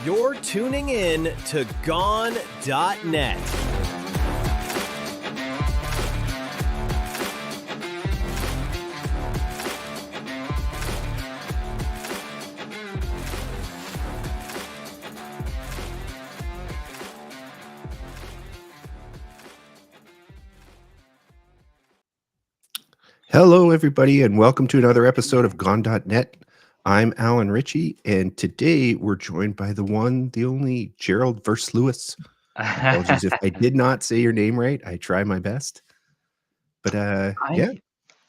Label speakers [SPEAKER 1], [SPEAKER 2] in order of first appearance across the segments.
[SPEAKER 1] You're tuning in to Gone.net.
[SPEAKER 2] Hello, everybody, and welcome to another episode of Gone.net. I'm Alan Ritchie, and today we're joined by the one, the only Gerald Versluis. Apologies if I did not say your name right. I try my best. But
[SPEAKER 3] I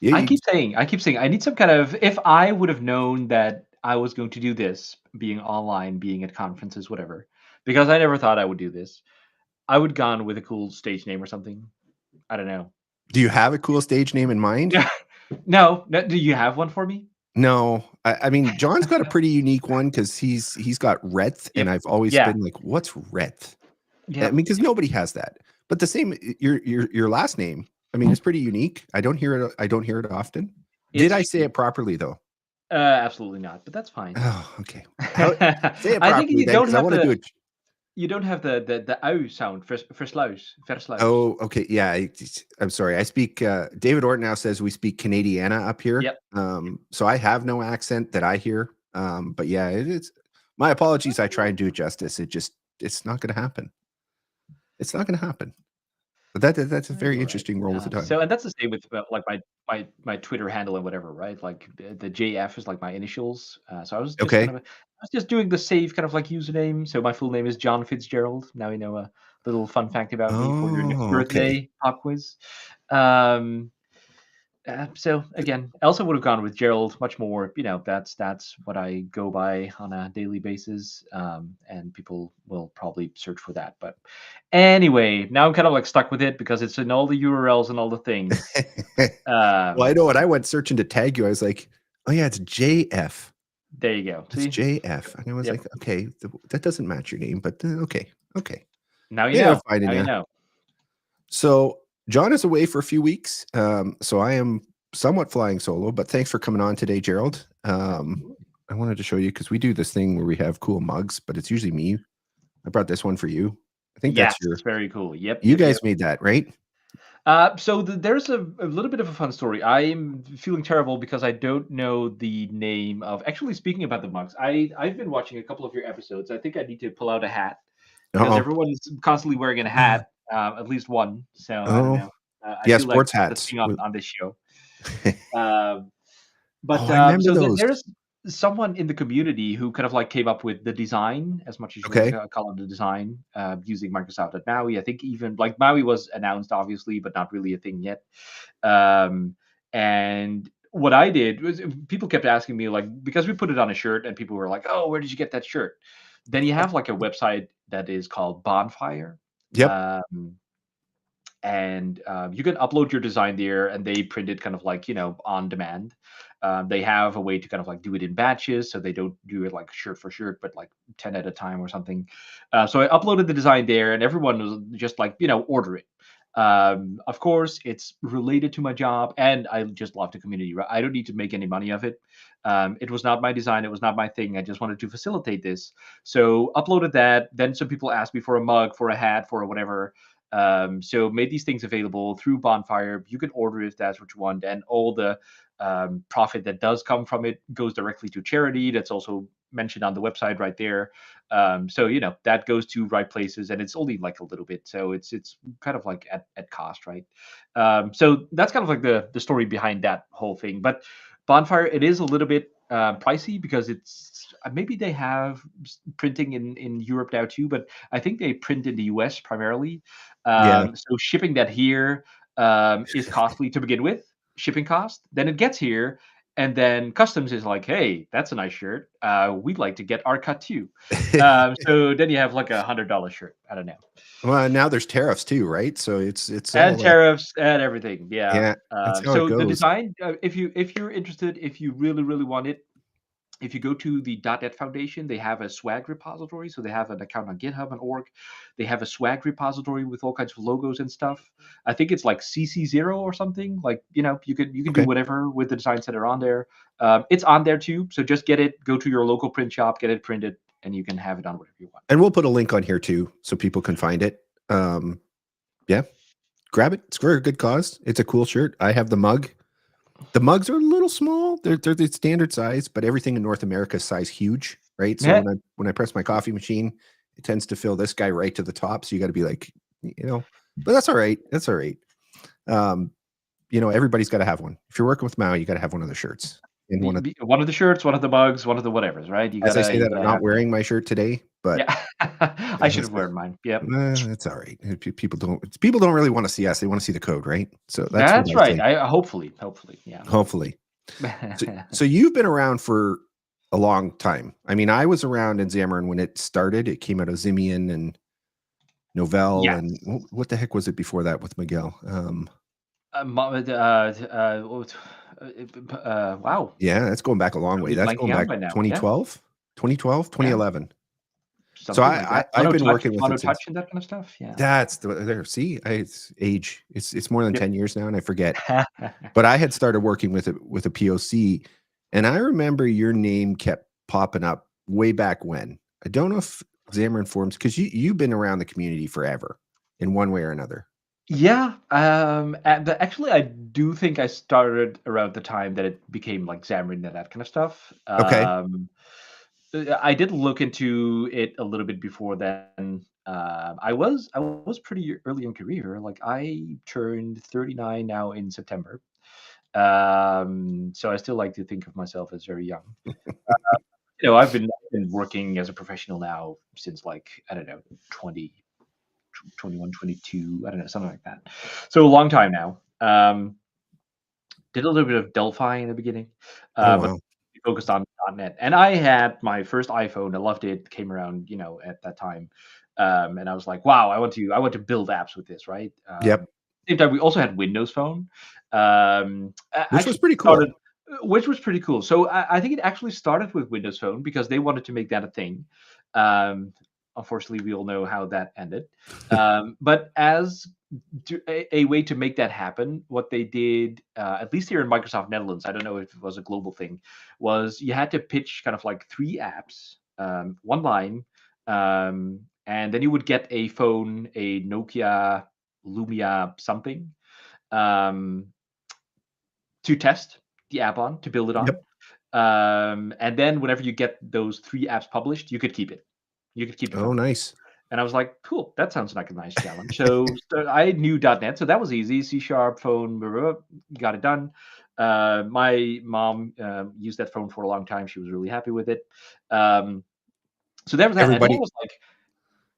[SPEAKER 3] keep saying I need some kind of, if I would have known that I was going to do this, being online, being at conferences, whatever, because I never thought I would do this, I would gone with a cool stage name or something. I don't know.
[SPEAKER 2] Do you have a cool stage name in mind?
[SPEAKER 3] No. Do you have one for me?
[SPEAKER 2] No. I mean, John's got a pretty unique one because he's got Reth, and I've always been like, what's Reth? Yeah, I mean, because nobody has that. But the same, your last name, I mean, it's pretty unique. I don't hear it often. Did I say it properly though?
[SPEAKER 3] Absolutely not, but that's fine.
[SPEAKER 2] Oh, okay. Say it properly.
[SPEAKER 3] I think you
[SPEAKER 2] then,
[SPEAKER 3] don't
[SPEAKER 2] 'cause I want to do it.
[SPEAKER 3] You don't have the ow sound, Versluis.
[SPEAKER 2] Oh, okay. Yeah, I'm sorry. I speak. David Orton now says we speak Canadiana up here.
[SPEAKER 3] Yep.
[SPEAKER 2] So I have no accent that I hear. But yeah, it's my apologies. I try and do it justice. It's not going to happen. It's not going to happen. But that's a very interesting roll of the time.
[SPEAKER 3] So, and that's the same with like my Twitter handle and whatever, right? Like the JF is like my initials. So I was just
[SPEAKER 2] okay.
[SPEAKER 3] I was just doing the save kind of like username. So my full name is John Fitzgerald. Now you know a little fun fact about me for your next birthday pop quiz. So again, I also would have gone with Gerald much more. You know, that's what I go by on a daily basis, and people will probably search for that. But anyway, now I'm kind of like stuck with it because it's in all the URLs and all the things.
[SPEAKER 2] Well, I know when I went searching to tag you, I was like, oh yeah, it's JF.
[SPEAKER 3] There you go.
[SPEAKER 2] It's JF, and I was like, okay, that doesn't match your name, but okay.
[SPEAKER 3] Now you know.
[SPEAKER 2] Now you know. So John is away for a few weeks, so I am somewhat flying solo, but thanks for coming on today, Gerald. I wanted to show you because we do this thing where we have cool mugs, but it's usually me. I brought this one for you. I think that's
[SPEAKER 3] very cool. Yep.
[SPEAKER 2] You guys made that, right?
[SPEAKER 3] So there's a little bit of a fun story. I'm feeling terrible because I don't know the name of. Actually, speaking about the mugs, I've been watching a couple of your episodes. I think I need to pull out a hat because everyone's constantly wearing a hat. At least one. So I don't know. I feel
[SPEAKER 2] sports
[SPEAKER 3] like
[SPEAKER 2] hats
[SPEAKER 3] on this show. So
[SPEAKER 2] those.
[SPEAKER 3] There's someone in the community who kind of like came up with the design, as much as you want to call it the design, using Microsoft at Maui. I think even like Maui was announced, obviously, but not really a thing yet. And what I did was people kept asking me, like, because we put it on a shirt and people were like, oh, where did you get that shirt? Then you have like a website that is called Bonfire.
[SPEAKER 2] Yep.
[SPEAKER 3] And you can upload your design there and they print it kind of like, on demand. They have a way to kind of like do it in batches, so they don't do it like shirt for shirt, but like 10 at a time or something. So I uploaded the design there and everyone was just like, order it. Of course, it's related to my job and I just love the community. Right? I don't need to make any money of it. It was not my design. It was not my thing. I just wanted to facilitate this. So uploaded that. Then some people asked me for a mug, for a hat, for whatever. So made these things available through Bonfire. You can order it if that's what you want. And all the profit that does come from it goes directly to charity. That's also mentioned on the website right there. So that goes to right places, and it's only like a little bit, so it's kind of like at cost, right? So that's kind of like the story behind that whole thing. But Bonfire, it is a little bit pricey because it's maybe they have printing in Europe now too, but I think they print in the US primarily. So shipping that here is costly to begin with, shipping cost. Then it gets here. And then customs is like, hey, that's a nice shirt. We'd like to get our cut too. So then you have like $100 shirt. I don't know.
[SPEAKER 2] Well, now there's tariffs too, right? So it's
[SPEAKER 3] and tariffs and everything. Yeah.
[SPEAKER 2] So
[SPEAKER 3] the design, if you're interested, if you really want it, if you go to the .NET Foundation, they have a swag repository. So they have an account on GitHub and org. They have a swag repository with all kinds of logos and stuff. I think it's like CC0 or something. Like, you can do whatever with the designs that are on there. It's on there too. So just get it, go to your local print shop, get it printed, and you can have it on whatever you want.
[SPEAKER 2] And we'll put a link on here too, so people can find it. Yeah, grab it. It's for a good cause. It's a cool shirt. I have the mug. The mugs are a little small. They're the standard size, but everything in North America is size huge, right? So
[SPEAKER 3] Yeah.
[SPEAKER 2] when I press my coffee machine, it tends to fill this guy right to the top. So you got to be like, but that's all right. That's all right. Everybody's got to have one. If you're working with Maui, you got to have one of the shirts. And
[SPEAKER 3] One of the shirts, one of the mugs, one of the whatevers, right?
[SPEAKER 2] As I say that, I'm not wearing my shirt today, but
[SPEAKER 3] yeah, I should have worn mine. Yep,
[SPEAKER 2] it's all right. People don't really want to see us; they want to see the code, right? So
[SPEAKER 3] that's right. Hopefully, yeah.
[SPEAKER 2] Hopefully. So you've been around for a long time. I mean, I was around in Xamarin when it started. It came out of Simian and Novell,
[SPEAKER 3] Yes.
[SPEAKER 2] and what the heck was it before that with Miguel?
[SPEAKER 3] Wow.
[SPEAKER 2] Yeah, that's going back a long way. That's going back 2012, 2011.
[SPEAKER 3] Something
[SPEAKER 2] So
[SPEAKER 3] like that.
[SPEAKER 2] I've been working with it
[SPEAKER 3] touch and that kind of stuff. Yeah.
[SPEAKER 2] That's there. See, it's age. It's more than 10 years now, and I forget. But I had started working with it with a POC, and I remember your name kept popping up way back when. I don't know if Xamarin Forms, because you've been around the community forever in one way or another.
[SPEAKER 3] Yeah. Actually, I do think I started around the time that it became like Xamarin and that kind of stuff.
[SPEAKER 2] Okay.
[SPEAKER 3] I did look into it a little bit before then. I was pretty early in career. Like I turned 39 now in September. So I still like to think of myself as very young. I've been working as a professional now since like, I don't know, 20, 21, 22, I don't know, something like that. So a long time now. Did a little bit of Delphi in the beginning,
[SPEAKER 2] Oh,
[SPEAKER 3] but
[SPEAKER 2] wow.
[SPEAKER 3] focused on .NET. And I had my first iPhone. I loved it. Came around, at that time, and I was like, "Wow, I want to build apps with this." Right.
[SPEAKER 2] Yep.
[SPEAKER 3] Same time, we also had Windows Phone,
[SPEAKER 2] Which was pretty cool.
[SPEAKER 3] Which was pretty cool. So I think it actually started with Windows Phone because they wanted to make that a thing. Unfortunately, we all know how that ended. But as a way to make that happen, what they did, at least here in Microsoft Netherlands, I don't know if it was a global thing, was you had to pitch kind of like 3 apps, one line, and then you would get a phone, a Nokia Lumia something, um, to test the app on, to build it on.
[SPEAKER 2] Yep.
[SPEAKER 3] And then whenever you get those 3 apps published, you could keep it. You could keep the
[SPEAKER 2] Oh,
[SPEAKER 3] phone.
[SPEAKER 2] nice.
[SPEAKER 3] And I was like, cool, that sounds like a nice challenge. So I knew .NET, so that was easy. C# phone, blah, blah, blah, got it done. My mom used that phone for a long time. She was really happy with it. So that was that. And then I was like,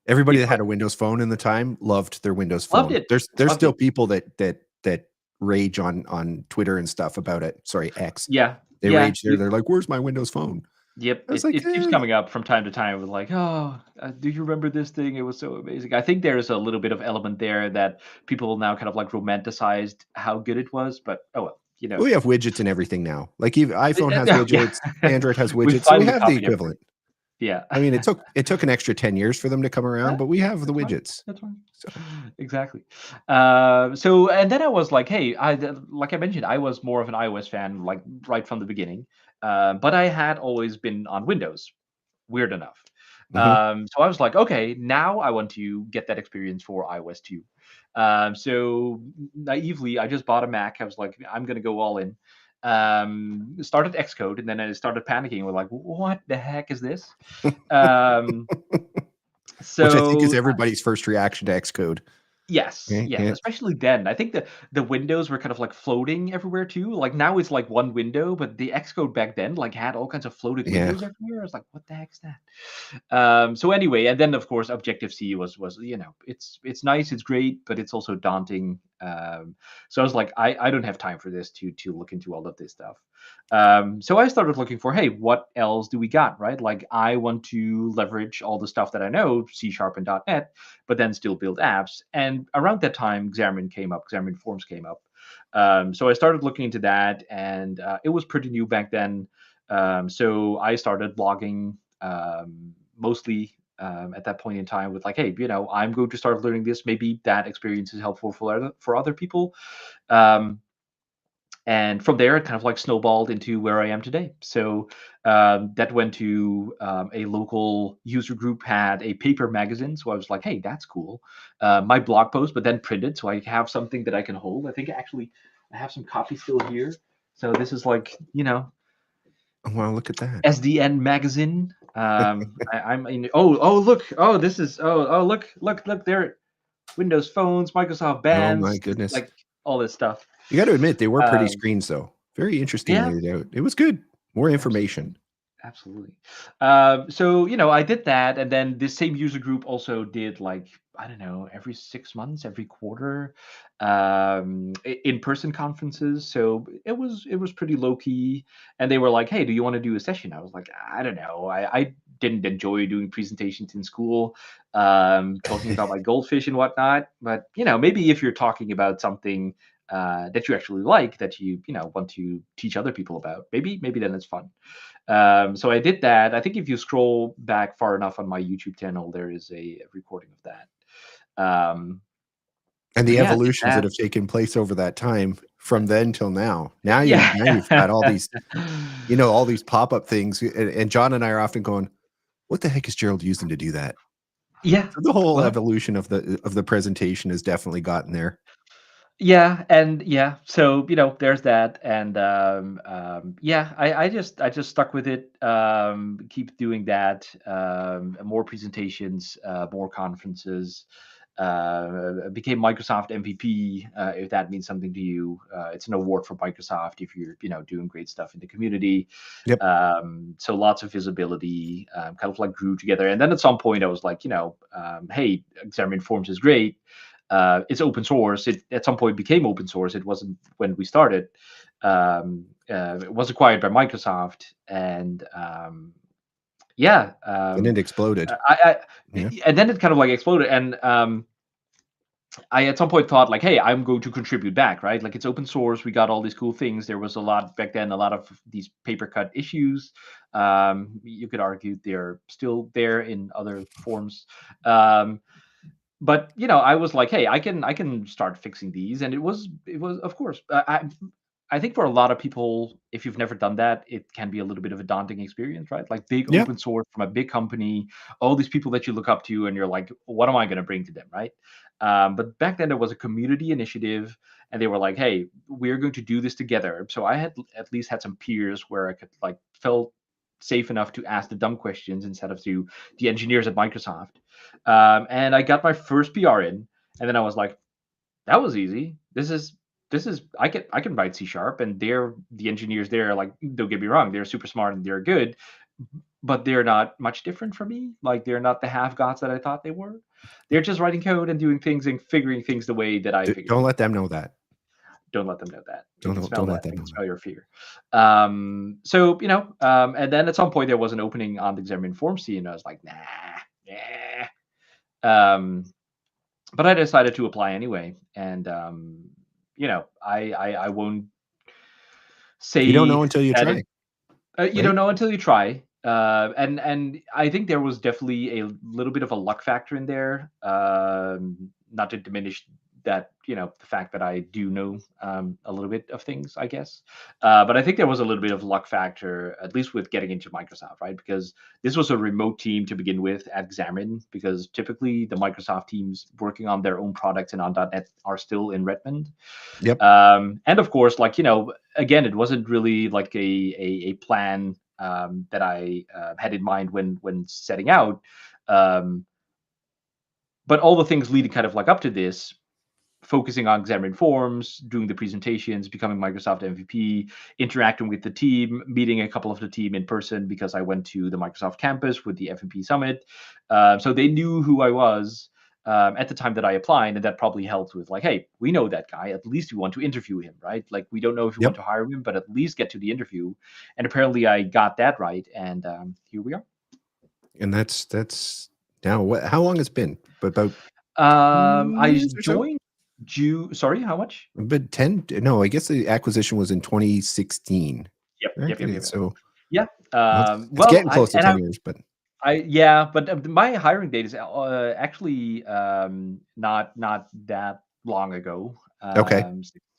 [SPEAKER 2] everybody that had a Windows phone in the time loved their Windows phone.
[SPEAKER 3] Loved it.
[SPEAKER 2] There's still people that rage on Twitter and stuff about it. Sorry, X.
[SPEAKER 3] Yeah.
[SPEAKER 2] They rage there. They're like, "Where's my Windows phone?"
[SPEAKER 3] Yep, it keeps coming up from time to time with like, "Oh, do you remember this thing? It was so amazing." I think there's a little bit of element there that people now kind of like romanticized how good it was, but oh well,
[SPEAKER 2] We have widgets and everything now. Like even iPhone has widgets, Android has widgets, so we have the equivalent.
[SPEAKER 3] Yeah.
[SPEAKER 2] I mean, it took an extra 10 years for them to come around, but we have the widgets.
[SPEAKER 3] That's fine. So. Exactly. So and then I was like, hey, like I mentioned, I was more of an iOS fan, like right from the beginning. But I had always been on Windows. Weird enough. So I was like, okay, now I want to get that experience for iOS too. So naively, I just bought a Mac. I was like, I'm gonna go all in. Started Xcode, and then I started panicking. We're like, what the heck is this? So
[SPEAKER 2] which I think is everybody's first reaction to Xcode.
[SPEAKER 3] Yes, yes, especially then. I think the windows were kind of like floating everywhere too. Like now it's like one window, but the Xcode back then like had all kinds of floating windows everywhere. I was like, what the heck's that? So anyway, and then of course Objective C was it's nice, it's great, but it's also daunting. So I was like, I don't have time for this to look into all of this stuff. So I started looking for, hey, what else do we got, right? Like I want to leverage all the stuff that I know, C# and .NET, but then still build apps. And around that time, Xamarin Forms came up. So I started looking into that, and it was pretty new back then. So I started blogging mostly at that point in time with like, hey, I'm going to start learning this. Maybe that experience is helpful for other people. And from there, it kind of like snowballed into where I am today. So that went to a local user group had a paper magazine. So I was like, hey, that's cool. My blog post, but then printed. So I have something that I can hold. I think actually I have some copies still here. So this is like,
[SPEAKER 2] Oh, wow, look at that.
[SPEAKER 3] SDN magazine. I'm in. Oh, look. Oh, this is. Look. There, Windows phones, Microsoft
[SPEAKER 2] Oh my
[SPEAKER 3] bands,
[SPEAKER 2] goodness.
[SPEAKER 3] like all this stuff.
[SPEAKER 2] You got to admit, they were pretty
[SPEAKER 3] Um,
[SPEAKER 2] screens, though. Very interesting
[SPEAKER 3] yeah,
[SPEAKER 2] laid out. It was good. More information.
[SPEAKER 3] absolutely. So I did that, and then this same user group also did like I don't know every 6 months, every quarter, in-person conferences. So it was pretty low key, and they were like, "Hey, do you want to do a session?" I was like, "I don't know. I didn't enjoy doing presentations in school, talking about my goldfish and whatnot. But maybe if you're talking about something." That you actually like, that you want to teach other people about, maybe then it's fun. So I did that. I think if you scroll back far enough on my YouTube channel, there is a recording of that.
[SPEAKER 2] And
[SPEAKER 3] But
[SPEAKER 2] the
[SPEAKER 3] yeah, I did
[SPEAKER 2] evolutions that
[SPEAKER 3] that.
[SPEAKER 2] have taken place over that time from then till now. Now
[SPEAKER 3] Yeah.
[SPEAKER 2] you've got all these, all these pop-up things. And John and I are often going, what the heck is Gerald using to do that?
[SPEAKER 3] Yeah.
[SPEAKER 2] So the whole
[SPEAKER 3] Well,
[SPEAKER 2] evolution of the presentation has definitely gotten there.
[SPEAKER 3] yeah, and yeah, so there's that, and yeah, I just stuck with it. Keep doing that. More presentations, more conferences. Became Microsoft MVP. If that means something to you, it's an award from Microsoft if you're doing great stuff in the community.
[SPEAKER 2] Yep.
[SPEAKER 3] So lots of visibility. Kind of like grew together, and then at some point I was like, hey, Examine Forms is great. It's open source. It at some point became open source. It wasn't when we started. It was acquired by Microsoft, and yeah,
[SPEAKER 2] And it exploded. Yeah.
[SPEAKER 3] and then it kind of like exploded. And I at some point thought like, hey, I'm going to contribute back, right? Like it's open source. We got all these cool things. There was a lot back then, a lot of these paper cut issues. You could argue they're still there in other forms. But I was like, hey, I can start fixing these, and it was of course. I think for a lot of people, if you've never done that, it can be a little bit of a daunting experience, right? Like big
[SPEAKER 2] Yeah.
[SPEAKER 3] open source from a big company, all these people that you look up to, and you're like, what am I going to bring to them, right? But back then there was a community initiative, and they were like, hey, we're going to do this together. So I had at least had some peers where I could like felt safe enough to ask the dumb questions instead of to the engineers at Microsoft. And I got my first PR in, and then I was like, that was easy. This is I can write C sharp, and the engineers there, like, don't get me wrong, they're super smart and they're good, but they're not much different from me. Like they're not the half gods that I thought they were. They're just writing code and doing things and figuring things the way that I figured
[SPEAKER 2] Don't
[SPEAKER 3] them.
[SPEAKER 2] let them know that.
[SPEAKER 3] Don't let them know that. They can smell
[SPEAKER 2] Don't
[SPEAKER 3] that.
[SPEAKER 2] let them
[SPEAKER 3] They can
[SPEAKER 2] know that.
[SPEAKER 3] smell your fear. So and then at some point there was an opening on the Examine Form scene, and I was like, nah. But I decided to apply anyway, and I won't
[SPEAKER 2] You don't
[SPEAKER 3] say
[SPEAKER 2] know until you
[SPEAKER 3] that
[SPEAKER 2] try,
[SPEAKER 3] it. You
[SPEAKER 2] right?
[SPEAKER 3] don't know until you try. And I think there was definitely a little bit of a luck factor in there. Not to diminish that, the fact that I do know a little bit of things, I guess. But I think there was a little bit of luck factor, at least with getting into Microsoft, right? Because this was a remote team to begin with at Xamarin, because typically the Microsoft teams working on their own products and on .NET are still in Redmond.
[SPEAKER 2] Yep.
[SPEAKER 3] And of course, like, again, it wasn't really like a plan that I had in mind when setting out. Um, but all the things leading kind of like up to this, focusing on Xamarin Forms, doing the presentations, becoming Microsoft MVP, interacting with the team, meeting a couple of the team in person because I went to the Microsoft campus with the FMP Summit. So they knew who I was at the time that I applied, and that probably helped with like, hey, we know that guy. At least we want to interview him, right? Like we don't know if we want
[SPEAKER 2] Yep.
[SPEAKER 3] to hire him, but at least get to the interview. And apparently, I got that right, and here we are.
[SPEAKER 2] And that's now what? How long it's been? About
[SPEAKER 3] I
[SPEAKER 2] years or so?
[SPEAKER 3] joined June. Sorry, how much?
[SPEAKER 2] But 10? No, I guess the acquisition was in 2016.
[SPEAKER 3] Yep,
[SPEAKER 2] Right?
[SPEAKER 3] yep, yep, yep, yep.
[SPEAKER 2] So
[SPEAKER 3] Yeah.
[SPEAKER 2] it's
[SPEAKER 3] Well,
[SPEAKER 2] getting close to 10 years, but
[SPEAKER 3] yeah, but my hiring date is actually not that long ago.
[SPEAKER 2] Okay.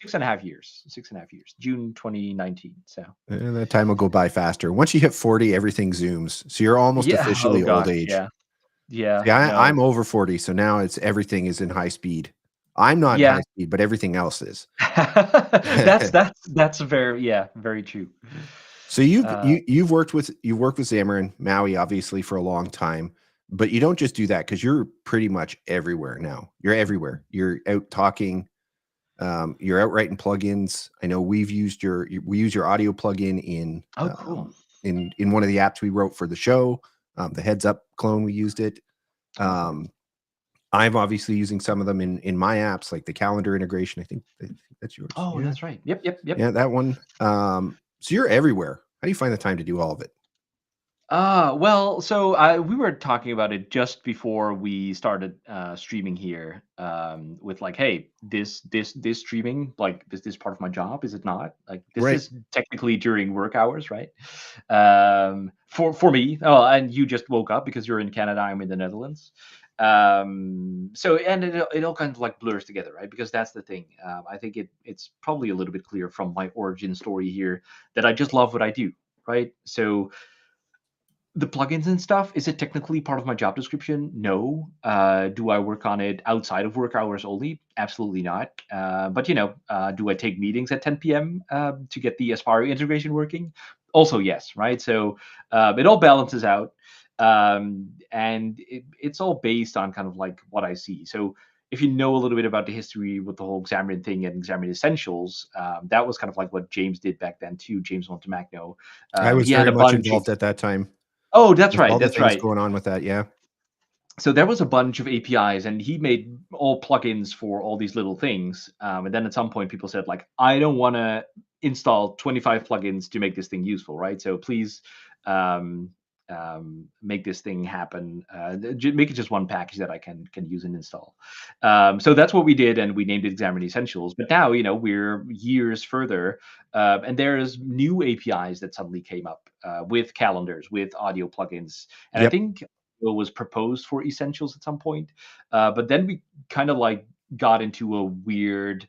[SPEAKER 3] 6.5 years. 6.5 years. June 2019. So.
[SPEAKER 2] And that time will go by faster. Once you hit 40, everything zooms. So you're almost
[SPEAKER 3] Yeah. Oh
[SPEAKER 2] officially old
[SPEAKER 3] gosh.
[SPEAKER 2] age.
[SPEAKER 3] Yeah. Yeah.
[SPEAKER 2] Yeah,
[SPEAKER 3] No.
[SPEAKER 2] I'm over 40, so now it's everything is in high speed. I'm not in
[SPEAKER 3] Yeah.
[SPEAKER 2] high speed, but everything else is.
[SPEAKER 3] That's very true.
[SPEAKER 2] So you've worked with Xamarin Maui obviously for a long time, but you don't just do that because you're pretty much everywhere now. You're everywhere. You're out talking. You're out writing plugins. I know we use your audio plugin in
[SPEAKER 3] Oh, cool.
[SPEAKER 2] in one of the apps we wrote for the show. The Heads Up clone, we used it. I'm obviously using some of them in my apps, like the calendar integration. I think that's yours.
[SPEAKER 3] Oh,
[SPEAKER 2] yeah.
[SPEAKER 3] that's right. Yep.
[SPEAKER 2] Yeah, that one. So you're everywhere. How do you find the time to do all of it?
[SPEAKER 3] Well, so we were talking about it just before we started streaming here. With like, hey, this streaming, like, is this part of my job? Is it not? Like, this
[SPEAKER 2] Right.
[SPEAKER 3] is technically during work hours, right? For me. Oh, and you just woke up because you're in Canada. I'm in the Netherlands. So, and it all kind of like blurs together, right? Because that's the thing. I think it's probably a little bit clear from my origin story here that I just love what I do, right? So the plugins and stuff, is it technically part of my job description? No. Do I work on it outside of work hours only? Absolutely not. But do I take meetings at 10 p.m. To get the Aspire integration working? Also, yes, right? So it all balances out. And it's all based on kind of like what I see. So if you know a little bit about the history with the whole Xamarin thing and Xamarin Essentials, that was kind of like what James did back then too, James Montemagno.
[SPEAKER 2] I was
[SPEAKER 3] He had
[SPEAKER 2] very
[SPEAKER 3] a
[SPEAKER 2] much
[SPEAKER 3] bunch.
[SPEAKER 2] involved at that time.
[SPEAKER 3] Oh, that's
[SPEAKER 2] With
[SPEAKER 3] right.
[SPEAKER 2] all the
[SPEAKER 3] That's
[SPEAKER 2] things
[SPEAKER 3] right.
[SPEAKER 2] going on with that, yeah.
[SPEAKER 3] So there was a bunch of APIs, and he made all plugins for all these little things. And then at some point, people said, like, I don't want to install 25 plugins to make this thing useful, right? So please um, make this thing happen. Make it just one package that I can use and install. So that's what we did, and we named it Xamarin Essentials. But now, we're years further, and there's new APIs that suddenly came up with calendars, with audio plugins, and I
[SPEAKER 2] Yep.
[SPEAKER 3] think was proposed for Essentials at some point. But then we kind of like got into a weird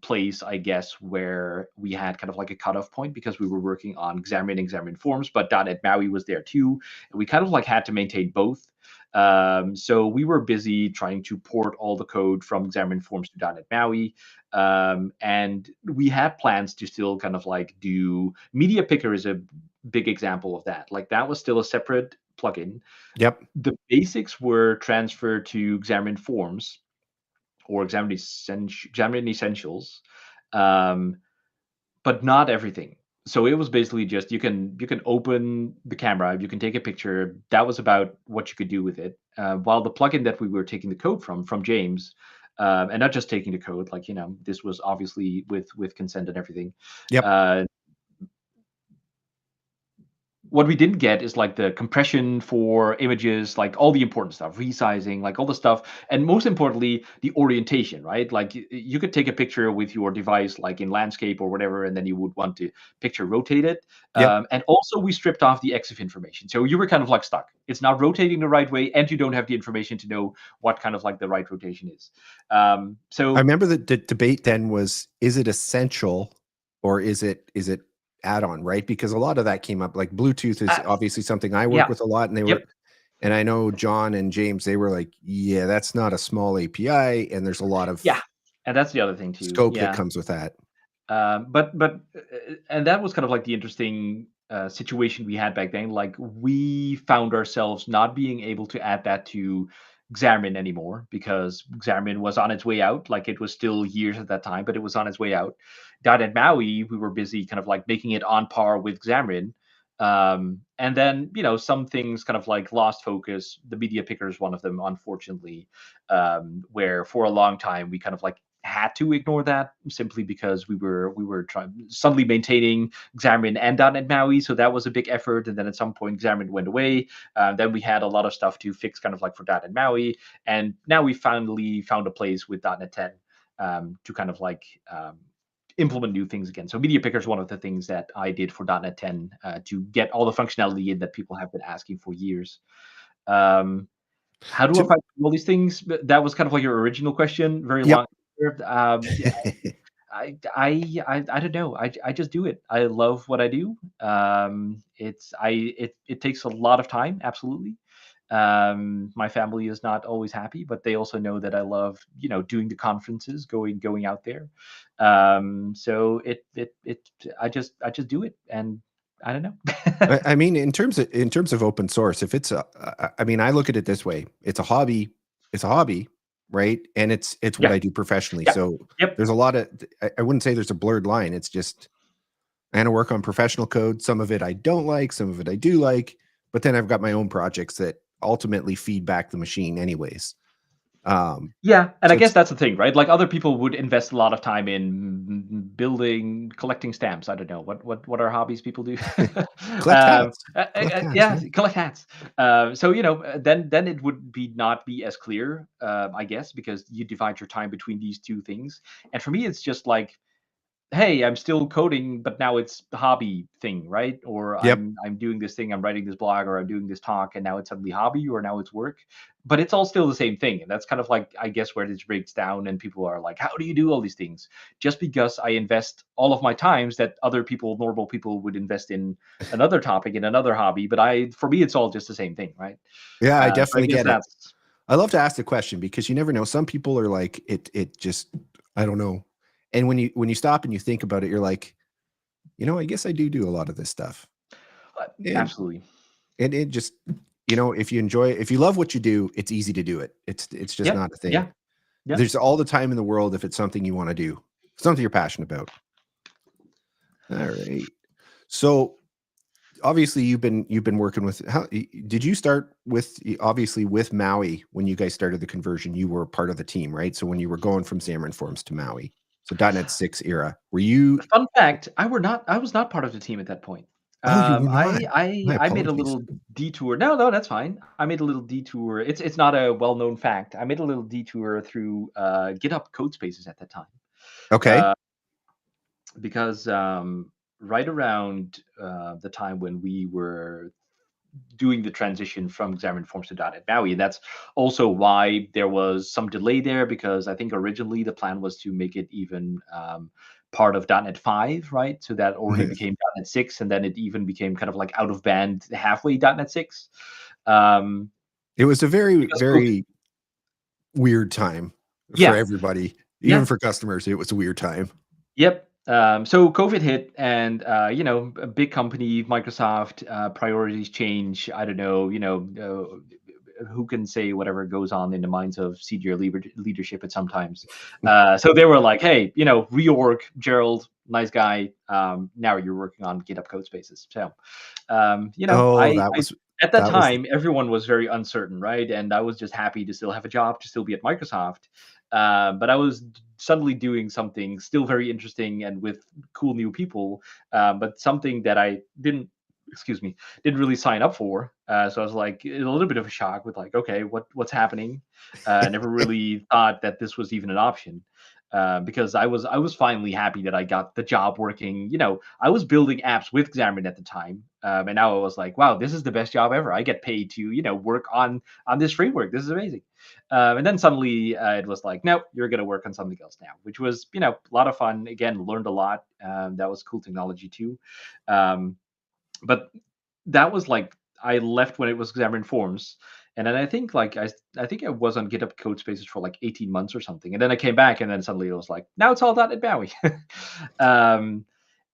[SPEAKER 3] place, I guess, where we had kind of like a cutoff point because we were working on Xamarin and Xamarin Forms, but .NET MAUI was there too, and we kind of like had to maintain both. So we were busy trying to port all the code from Xamarin Forms to .NET MAUI, and we had plans to still kind of like do Media Picker is a big example of that. Like that was still a separate plugin.
[SPEAKER 2] Yep.
[SPEAKER 3] The basics were transferred to Xamarin Forms or Xamarin Essentials, but not everything. So it was basically just you can open the camera, you can take a picture. That was about what you could do with it. While the plugin that we were taking the code from James, and not just taking the code, like this was obviously with consent and everything.
[SPEAKER 2] Yep.
[SPEAKER 3] What we didn't get is like the compression for images, like all the important stuff, resizing, like all the stuff, and most importantly, the orientation, right? Like you could take a picture with your device, like in landscape or whatever, and then you would want to picture rotate it.
[SPEAKER 2] Yep.
[SPEAKER 3] And also, we stripped off the EXIF information, so you were kind of like stuck. It's not rotating the right way, and you don't have the information to know what kind of like the right rotation is. So
[SPEAKER 2] I remember the debate then was, is it essential or is it add-on, right? Because a lot of that came up, like Bluetooth is obviously something I work with a lot, and they were, and I know John and James, they were like, yeah, that's not a small API, and there's a lot of
[SPEAKER 3] and that's the other thing too,
[SPEAKER 2] scope that comes with that.
[SPEAKER 3] But and that was kind of like the interesting situation we had back then. Like we found ourselves not being able to add that to Xamarin anymore because Xamarin was on its way out. Like it was still years at that time, but it was on its way out. .NET MAUI, we were busy kind of like making it on par with Xamarin. And then, some things kind of like lost focus. The media picker is one of them, unfortunately, where for a long time we kind of like had to ignore that simply because we were trying suddenly maintaining Xamarin and .NET MAUI, so that was a big effort. And then at some point Xamarin went away. Then we had a lot of stuff to fix, kind of like for .NET MAUI, and now we finally found a place with .NET 10 to kind of like implement new things again. So Media Picker is one of the things that I did for .NET 10 to get all the functionality in that people have been asking for years. How do I find all these things? That was kind of like your original question. Very long. Yeah, I don't know. I just do it. I love what I do. It takes a lot of time, absolutely. My family is not always happy, but they also know that I love, doing the conferences, going out there. So I just do it, and I don't know.
[SPEAKER 2] I mean, in terms of open source, if it's I mean, I look at it this way: it's a hobby. It's a hobby, right? And it's what
[SPEAKER 3] Yeah.
[SPEAKER 2] I do professionally.
[SPEAKER 3] Yeah.
[SPEAKER 2] So
[SPEAKER 3] Yep.
[SPEAKER 2] there's a lot of. I wouldn't say there's a blurred line. It's just I gotta work on professional code. Some of it I don't like. Some of it I do like. But then I've got my own projects that ultimately feed back the machine, anyways.
[SPEAKER 3] Yeah, and I
[SPEAKER 2] So
[SPEAKER 3] guess
[SPEAKER 2] it's
[SPEAKER 3] that's the thing, right? Like other people would invest a lot of time in building, collecting stamps. I don't know what are hobbies people do.
[SPEAKER 2] collect hats. Collect hats.
[SPEAKER 3] Yeah,
[SPEAKER 2] Yeah.
[SPEAKER 3] collect hats. So then it would be not be as clear, I guess, because you divide your time between these two things. And for me, it's just like, hey, I'm still coding, but now it's the hobby thing, right? Or
[SPEAKER 2] Yep.
[SPEAKER 3] I'm doing this thing, I'm writing this blog, or I'm doing this talk, and now it's suddenly hobby, or now it's work. But it's all still the same thing, and that's kind of like, I guess, where this breaks down, and people are like, how do you do all these things? Just because I invest all of my times that other people, normal people, would invest in another topic, in another hobby. But for me, it's all just the same thing, right?
[SPEAKER 2] Yeah, I
[SPEAKER 3] So I
[SPEAKER 2] definitely
[SPEAKER 3] guess
[SPEAKER 2] get it.
[SPEAKER 3] that's
[SPEAKER 2] I love to ask the question because you never know. Some people are like, it just, I don't know. And when you stop and you think about it, you're like, I guess I do a lot of this stuff. And
[SPEAKER 3] absolutely.
[SPEAKER 2] and it just, if you enjoy it, if you love what you do, it's easy to do it. It's just
[SPEAKER 3] Yep.
[SPEAKER 2] not a thing.
[SPEAKER 3] Yeah. Yeah.
[SPEAKER 2] There's all the time in the world if it's something you want to do, something you're passionate about. All right. So obviously you've been working with did you start with obviously with Maui when you guys started the conversion, you were part of the team, right? So when you were going from Xamarin Forms to Maui, so .NET 6 era, were you?
[SPEAKER 3] Fun fact, I was not part of the team at that point.
[SPEAKER 2] Oh, you were not. My
[SPEAKER 3] I made a
[SPEAKER 2] apologies.
[SPEAKER 3] little detour. No, no, that's fine. I made a little detour. It's not a well-known fact. I made a little detour through GitHub Codespaces at that time.
[SPEAKER 2] Okay.
[SPEAKER 3] Uh, because right around the time when we were doing the transition from Xamarin Forms to .NET MAUI. And that's also why there was some delay there, because I think originally the plan was to make it even part of .NET 5, right? So that already became .NET 6, and then it even became kind of like out of band halfway .NET 6.
[SPEAKER 2] It was a very,
[SPEAKER 3] Because COVID,
[SPEAKER 2] very weird time for
[SPEAKER 3] yeah,
[SPEAKER 2] everybody, even
[SPEAKER 3] yeah,
[SPEAKER 2] for customers. It was a weird time.
[SPEAKER 3] yep. So COVID hit, and a big company, Microsoft, priorities change. I don't know, who can say whatever goes on in the minds of senior leadership at sometimes. So they were like, hey, reorg, Gerald, nice guy. Now you're working on GitHub Codespaces. So,
[SPEAKER 2] Oh,
[SPEAKER 3] I at that
[SPEAKER 2] that was
[SPEAKER 3] time, everyone was very uncertain, right? And I was just happy to still have a job, to still be at Microsoft. But I was suddenly doing something still very interesting and with cool new people, but something that I didn't, excuse me, didn't really sign up for. So I was like in a little bit of a shock with like, okay, what's happening? I never really thought that this was even an option. Because I was finally happy that I got the job working. I was building apps with Xamarin at the time, and now I was like, wow, this is the best job ever. I get paid to work on this framework. This is amazing. And then suddenly it was like, no, you're going to work on something else now, which was a lot of fun. Again, learned a lot. That was cool technology too. Um, but that was like, I left when it was Xamarin Forms, and then I think like I think I was on GitHub Codespaces for like 18 months or something, and then I came back, and then suddenly it was like, now it's all .NET MAUI. um,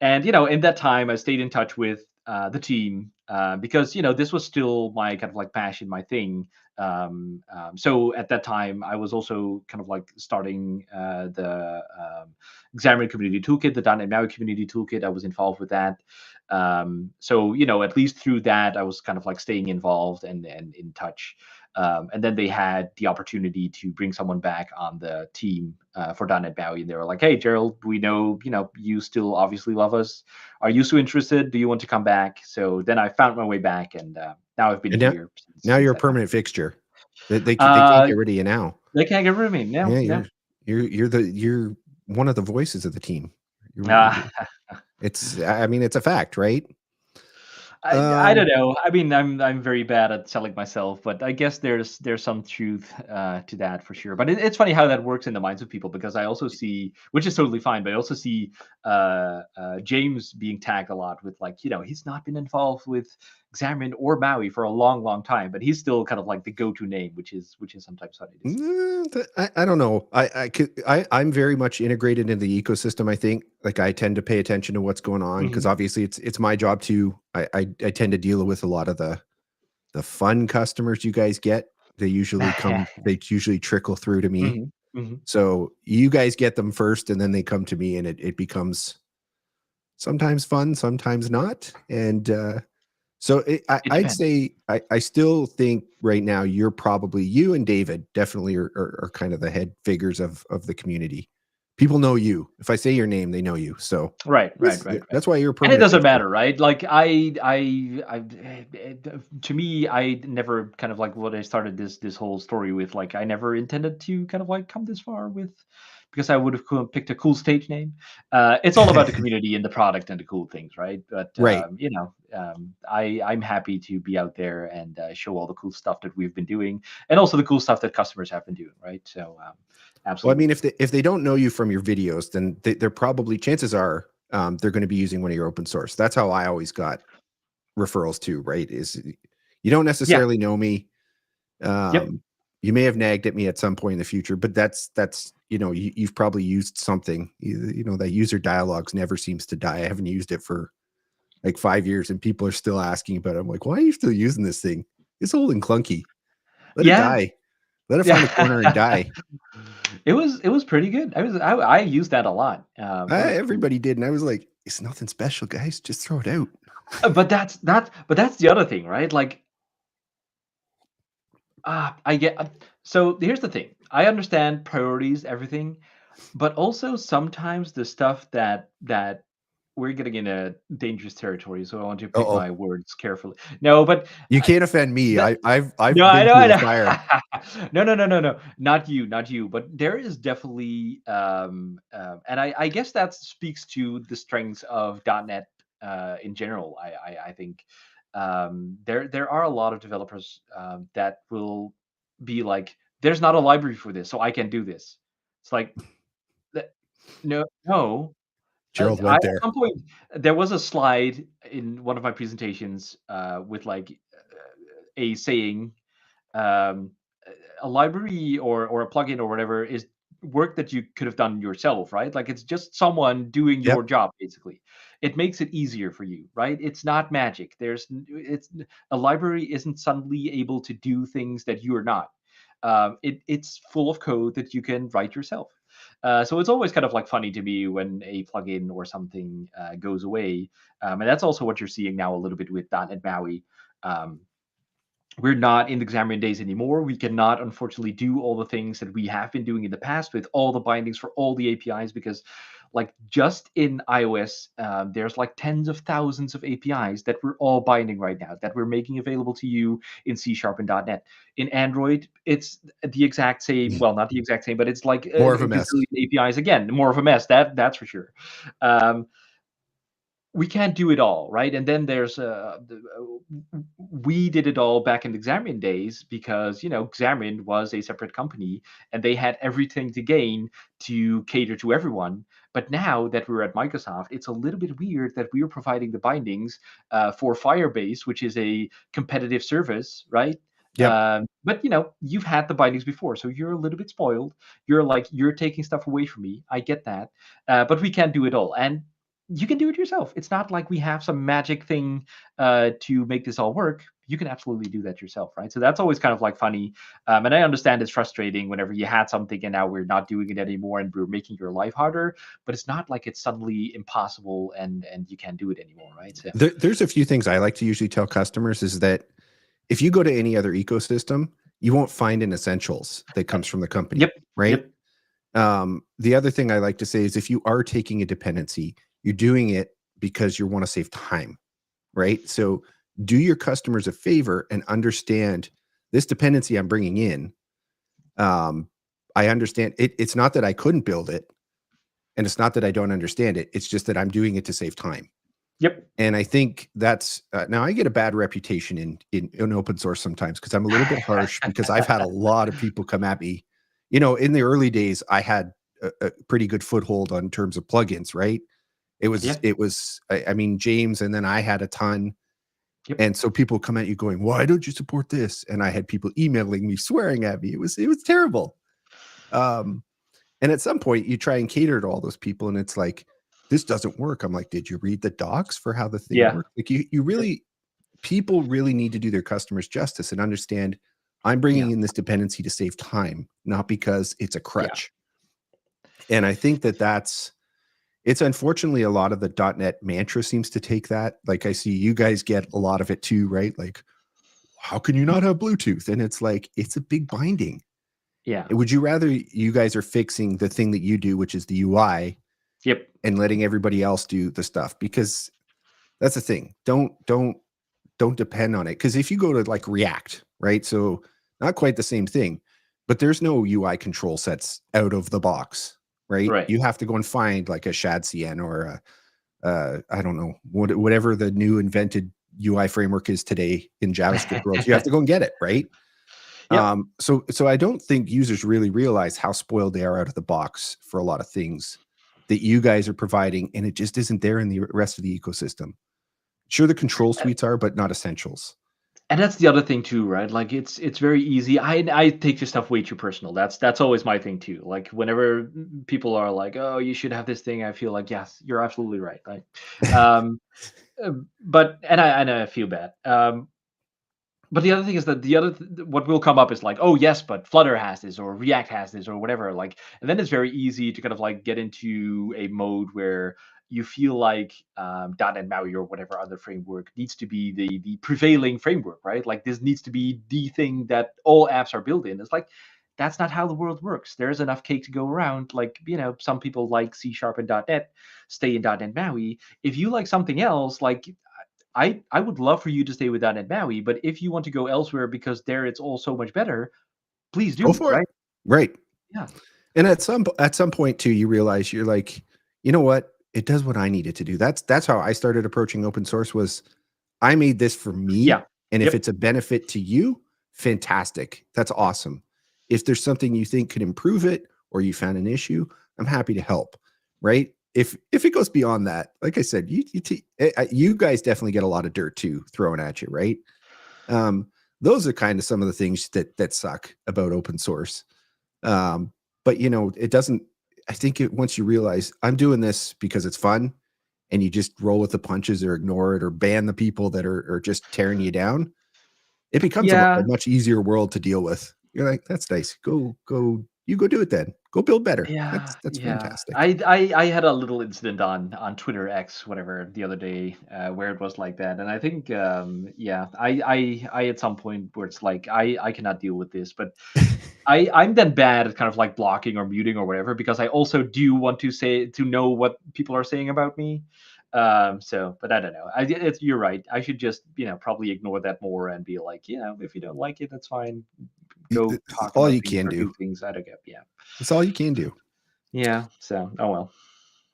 [SPEAKER 3] and in that time I stayed in touch with the team, because this was still my kind of like passion, my thing. So at that time I was also kind of like starting the Xamarin Community Toolkit, the .NET MAUI Community Toolkit. I was involved with that. So at least through that I was kind of like staying involved and in touch. And then they had the opportunity to bring someone back on the team for .NET MAUI, and they were like, hey, Gerald, we know you still obviously love us. Are you so interested? Do you want to come back? So then I found my way back, and now I've been
[SPEAKER 2] and now,
[SPEAKER 3] here
[SPEAKER 2] now
[SPEAKER 3] since
[SPEAKER 2] you're a
[SPEAKER 3] that time.
[SPEAKER 2] permanent fixture. They can't get rid of you now.
[SPEAKER 3] They can't get rid of me. No,
[SPEAKER 2] Yeah,
[SPEAKER 3] no.
[SPEAKER 2] you're one of the voices of the team.
[SPEAKER 3] Uh,
[SPEAKER 2] It's I mean it's a fact, right?
[SPEAKER 3] I don't know. I mean, I'm very bad at selling myself, but I guess there's some truth to that for sure. But it's funny how that works in the minds of people, because I also see, which is totally fine, but I also see James being tagged a lot with, like, he's not been involved with Xamarin or Maui for a long, long time, but he's still kind of like the go-to name, which is sometimes funny to see.
[SPEAKER 2] I don't know. I'm very much integrated in the ecosystem. I think, like, I tend to pay attention to what's going on, because obviously it's my job too. I tend to deal with a lot of the fun customers you guys get. They usually trickle through to me. So you guys get them first, and then they come to me, and it becomes sometimes fun, sometimes not. And so I'd say I still think right now you and David definitely are kind of the head figures of the community. People know you. If I say your name, they know you. So
[SPEAKER 3] right.
[SPEAKER 2] That's why you're
[SPEAKER 3] And it
[SPEAKER 2] permanent.
[SPEAKER 3] doesn't matter, right? Like to me, I never kind of like what I started this whole story with. Like, I never intended to kind of like come this far with, because I would have picked a cool stage name. It's all about the community and the product and the cool things, right? But
[SPEAKER 2] Right.
[SPEAKER 3] I'm happy to be out there and show all the cool stuff that we've been doing, and also the cool stuff that customers have been doing, right? So absolutely.
[SPEAKER 2] Well, I mean, if they don't know you from your videos, then they're probably, chances are, they're going to be using one of your open source. That's how I always got referrals too, right? Is you don't necessarily know me. You may have nagged at me at some point in the future, but that's you've probably used something. That user dialogues never seems to die. I haven't used it for like 5 years, and people are still asking about it. I'm like, why are you still using this thing? It's old and clunky. Let it die. Let it find a corner and die.
[SPEAKER 3] It was pretty good. I used that a lot.
[SPEAKER 2] Everybody did, and I was like, it's nothing special, guys. Just throw it out.
[SPEAKER 3] But that's the other thing, right? Like, I get. So here's the thing. I understand priorities, everything, but also sometimes the stuff that we're getting in a dangerous territory. So I want to pick my words carefully. No, but
[SPEAKER 2] you can't offend me. I've
[SPEAKER 3] no,
[SPEAKER 2] been through the fire.
[SPEAKER 3] No, not you. But there is definitely, and I guess that speaks to the strengths of .NET in general. I think there are a lot of developers that will be like, there's not a library for this, so I can do this. It's like, no.
[SPEAKER 2] Gerald went there.
[SPEAKER 3] At some point, there was a slide in one of my presentations with like a saying, um, a library or a plugin or whatever is work that you could have done yourself, right? Like, it's just someone doing your job, basically. It makes it easier for you, right? It's not magic. It's a library isn't suddenly able to do things that you are not. It's full of code that you can write yourself. So it's always kind of like funny to me when a plugin or something goes away, and that's also what you're seeing now a little bit with .NET MAUI. We're not in the Xamarin days anymore. We cannot, unfortunately, do all the things that we have been doing in the past with all the bindings for all the APIs, because, like, just in iOS, there's like tens of thousands of APIs that we're all binding right now, that we're making available to you in C# and .NET. In Android, it's the exact same. Well, not the exact same, but it's like
[SPEAKER 2] more of a mess.
[SPEAKER 3] APIs again, more of a mess. That's for sure. We can't do it all, right? And then there's we did it all back in the Xamarin days, because Xamarin was a separate company and they had everything to gain to cater to everyone. But now that we're at Microsoft, it's a little bit weird that we are providing the bindings for Firebase, which is a competitive service, right? But you've had the bindings before, so you're a little bit spoiled. You're taking stuff away from me. I get that, but we can't do it all, and you can do it yourself. It's not like we have some magic thing to make this all work. You can absolutely do that yourself, right? So that's always kind of like funny. And I understand it's frustrating whenever you had something and now we're not doing it anymore and we're making your life harder. But it's not like it's suddenly impossible and you can't do it anymore, right? So
[SPEAKER 2] there's a few things I like to usually tell customers is that if you go to any other ecosystem, you won't find an essentials that comes from the company, right? The other thing I like to say is if you are taking a dependency, you're doing it because you want to save time, right? So do your customers a favor and understand this dependency I'm bringing in. I understand it. It's not that I couldn't build it, and it's not that I don't understand it. It's just that I'm doing it to save time.
[SPEAKER 3] Yep.
[SPEAKER 2] And I think that's now I get a bad reputation in open source sometimes because I'm a little bit harsh because I've had a lot of people come at me. In the early days, I had a pretty good foothold on terms of plugins, right? It was I mean, James, and then I had a ton.
[SPEAKER 3] Yep.
[SPEAKER 2] And so people come at you going, why don't you support this? And I had people emailing me, swearing at me. It was terrible. And at some point you try and cater to all those people, and it's like, this doesn't work. I'm like, did you read the docs for how the thing works? Like you really, people really need to do their customers justice and understand I'm bringing in this dependency to save time, not because it's a crutch. And I think it's unfortunately a lot of the .NET mantra seems to take that. Like I see you guys get a lot of it too, right? Like, how can you not have Bluetooth? And it's like, it's a big binding.
[SPEAKER 3] Yeah.
[SPEAKER 2] Would you rather you guys are fixing the thing that you do, which is the UI, and letting everybody else do the stuff? Because that's the thing. Don't depend on it. Because if you go to like React, right? So not quite the same thing, but there's no UI control sets out of the box, right? You have to go and find like a ShadCN or I don't know, whatever the new invented UI framework is today in JavaScript world. You have to go and get it, right? So I don't think users really realize how spoiled they are out of the box for a lot of things that you guys are providing, and it just isn't there in the rest of the ecosystem. Sure, the control suites are, but not essentials.
[SPEAKER 3] And that's the other thing too, right? Like it's very easy. I take this stuff way too personal. That's always my thing too. Like whenever people are like, "Oh, you should have this thing," I feel like, yes, you're absolutely right. Like, but I feel bad. But the other thing is that what will come up is like, oh yes, but Flutter has this or React has this or whatever. Like, and then it's very easy to kind of like get into a mode where you feel like .NET MAUI or whatever other framework needs to be the prevailing framework, right? Like this needs to be the thing that all apps are built in. It's like that's not how the world works. There's enough cake to go around. Like, some people like C# and .NET, stay in .NET MAUI. If you like something else, like I would love for you to stay with .NET MAUI, but if you want to go elsewhere because there it's all so much better, please do.
[SPEAKER 2] Go for it. Right.
[SPEAKER 3] Yeah.
[SPEAKER 2] And at some point too, you realize you're like, you know what? It does what I needed to do. That's how I started approaching open source. Was I made this for me.
[SPEAKER 3] Yeah.
[SPEAKER 2] And if it's a benefit to you, fantastic. That's awesome. If there's something you think could improve it or you found an issue, I'm happy to help. Right. If it goes beyond that, like I said, you guys definitely get a lot of dirt too thrown at you, right? Those are kind of some of the things that suck about open source. But it doesn't. I think once you realize I'm doing this because it's fun, and you just roll with the punches or ignore it or ban the people that are just tearing you down, it becomes a much easier world to deal with. You're like, that's nice. Go. You go do it then. Go build better. That's fantastic.
[SPEAKER 3] I had a little incident on Twitter X, whatever, the other day, where it was like that, and I think I at some point where it's like I cannot deal with this, but I'm then bad at kind of like blocking or muting or whatever, because I also do want to know what people are saying about me. But I don't know. You're right. I should just probably ignore that more and be like, if you don't like it, that's fine. Go talk
[SPEAKER 2] all
[SPEAKER 3] about
[SPEAKER 2] you can do.
[SPEAKER 3] Things I don't get. Yeah,
[SPEAKER 2] that's all you can do.
[SPEAKER 3] Yeah. So oh well.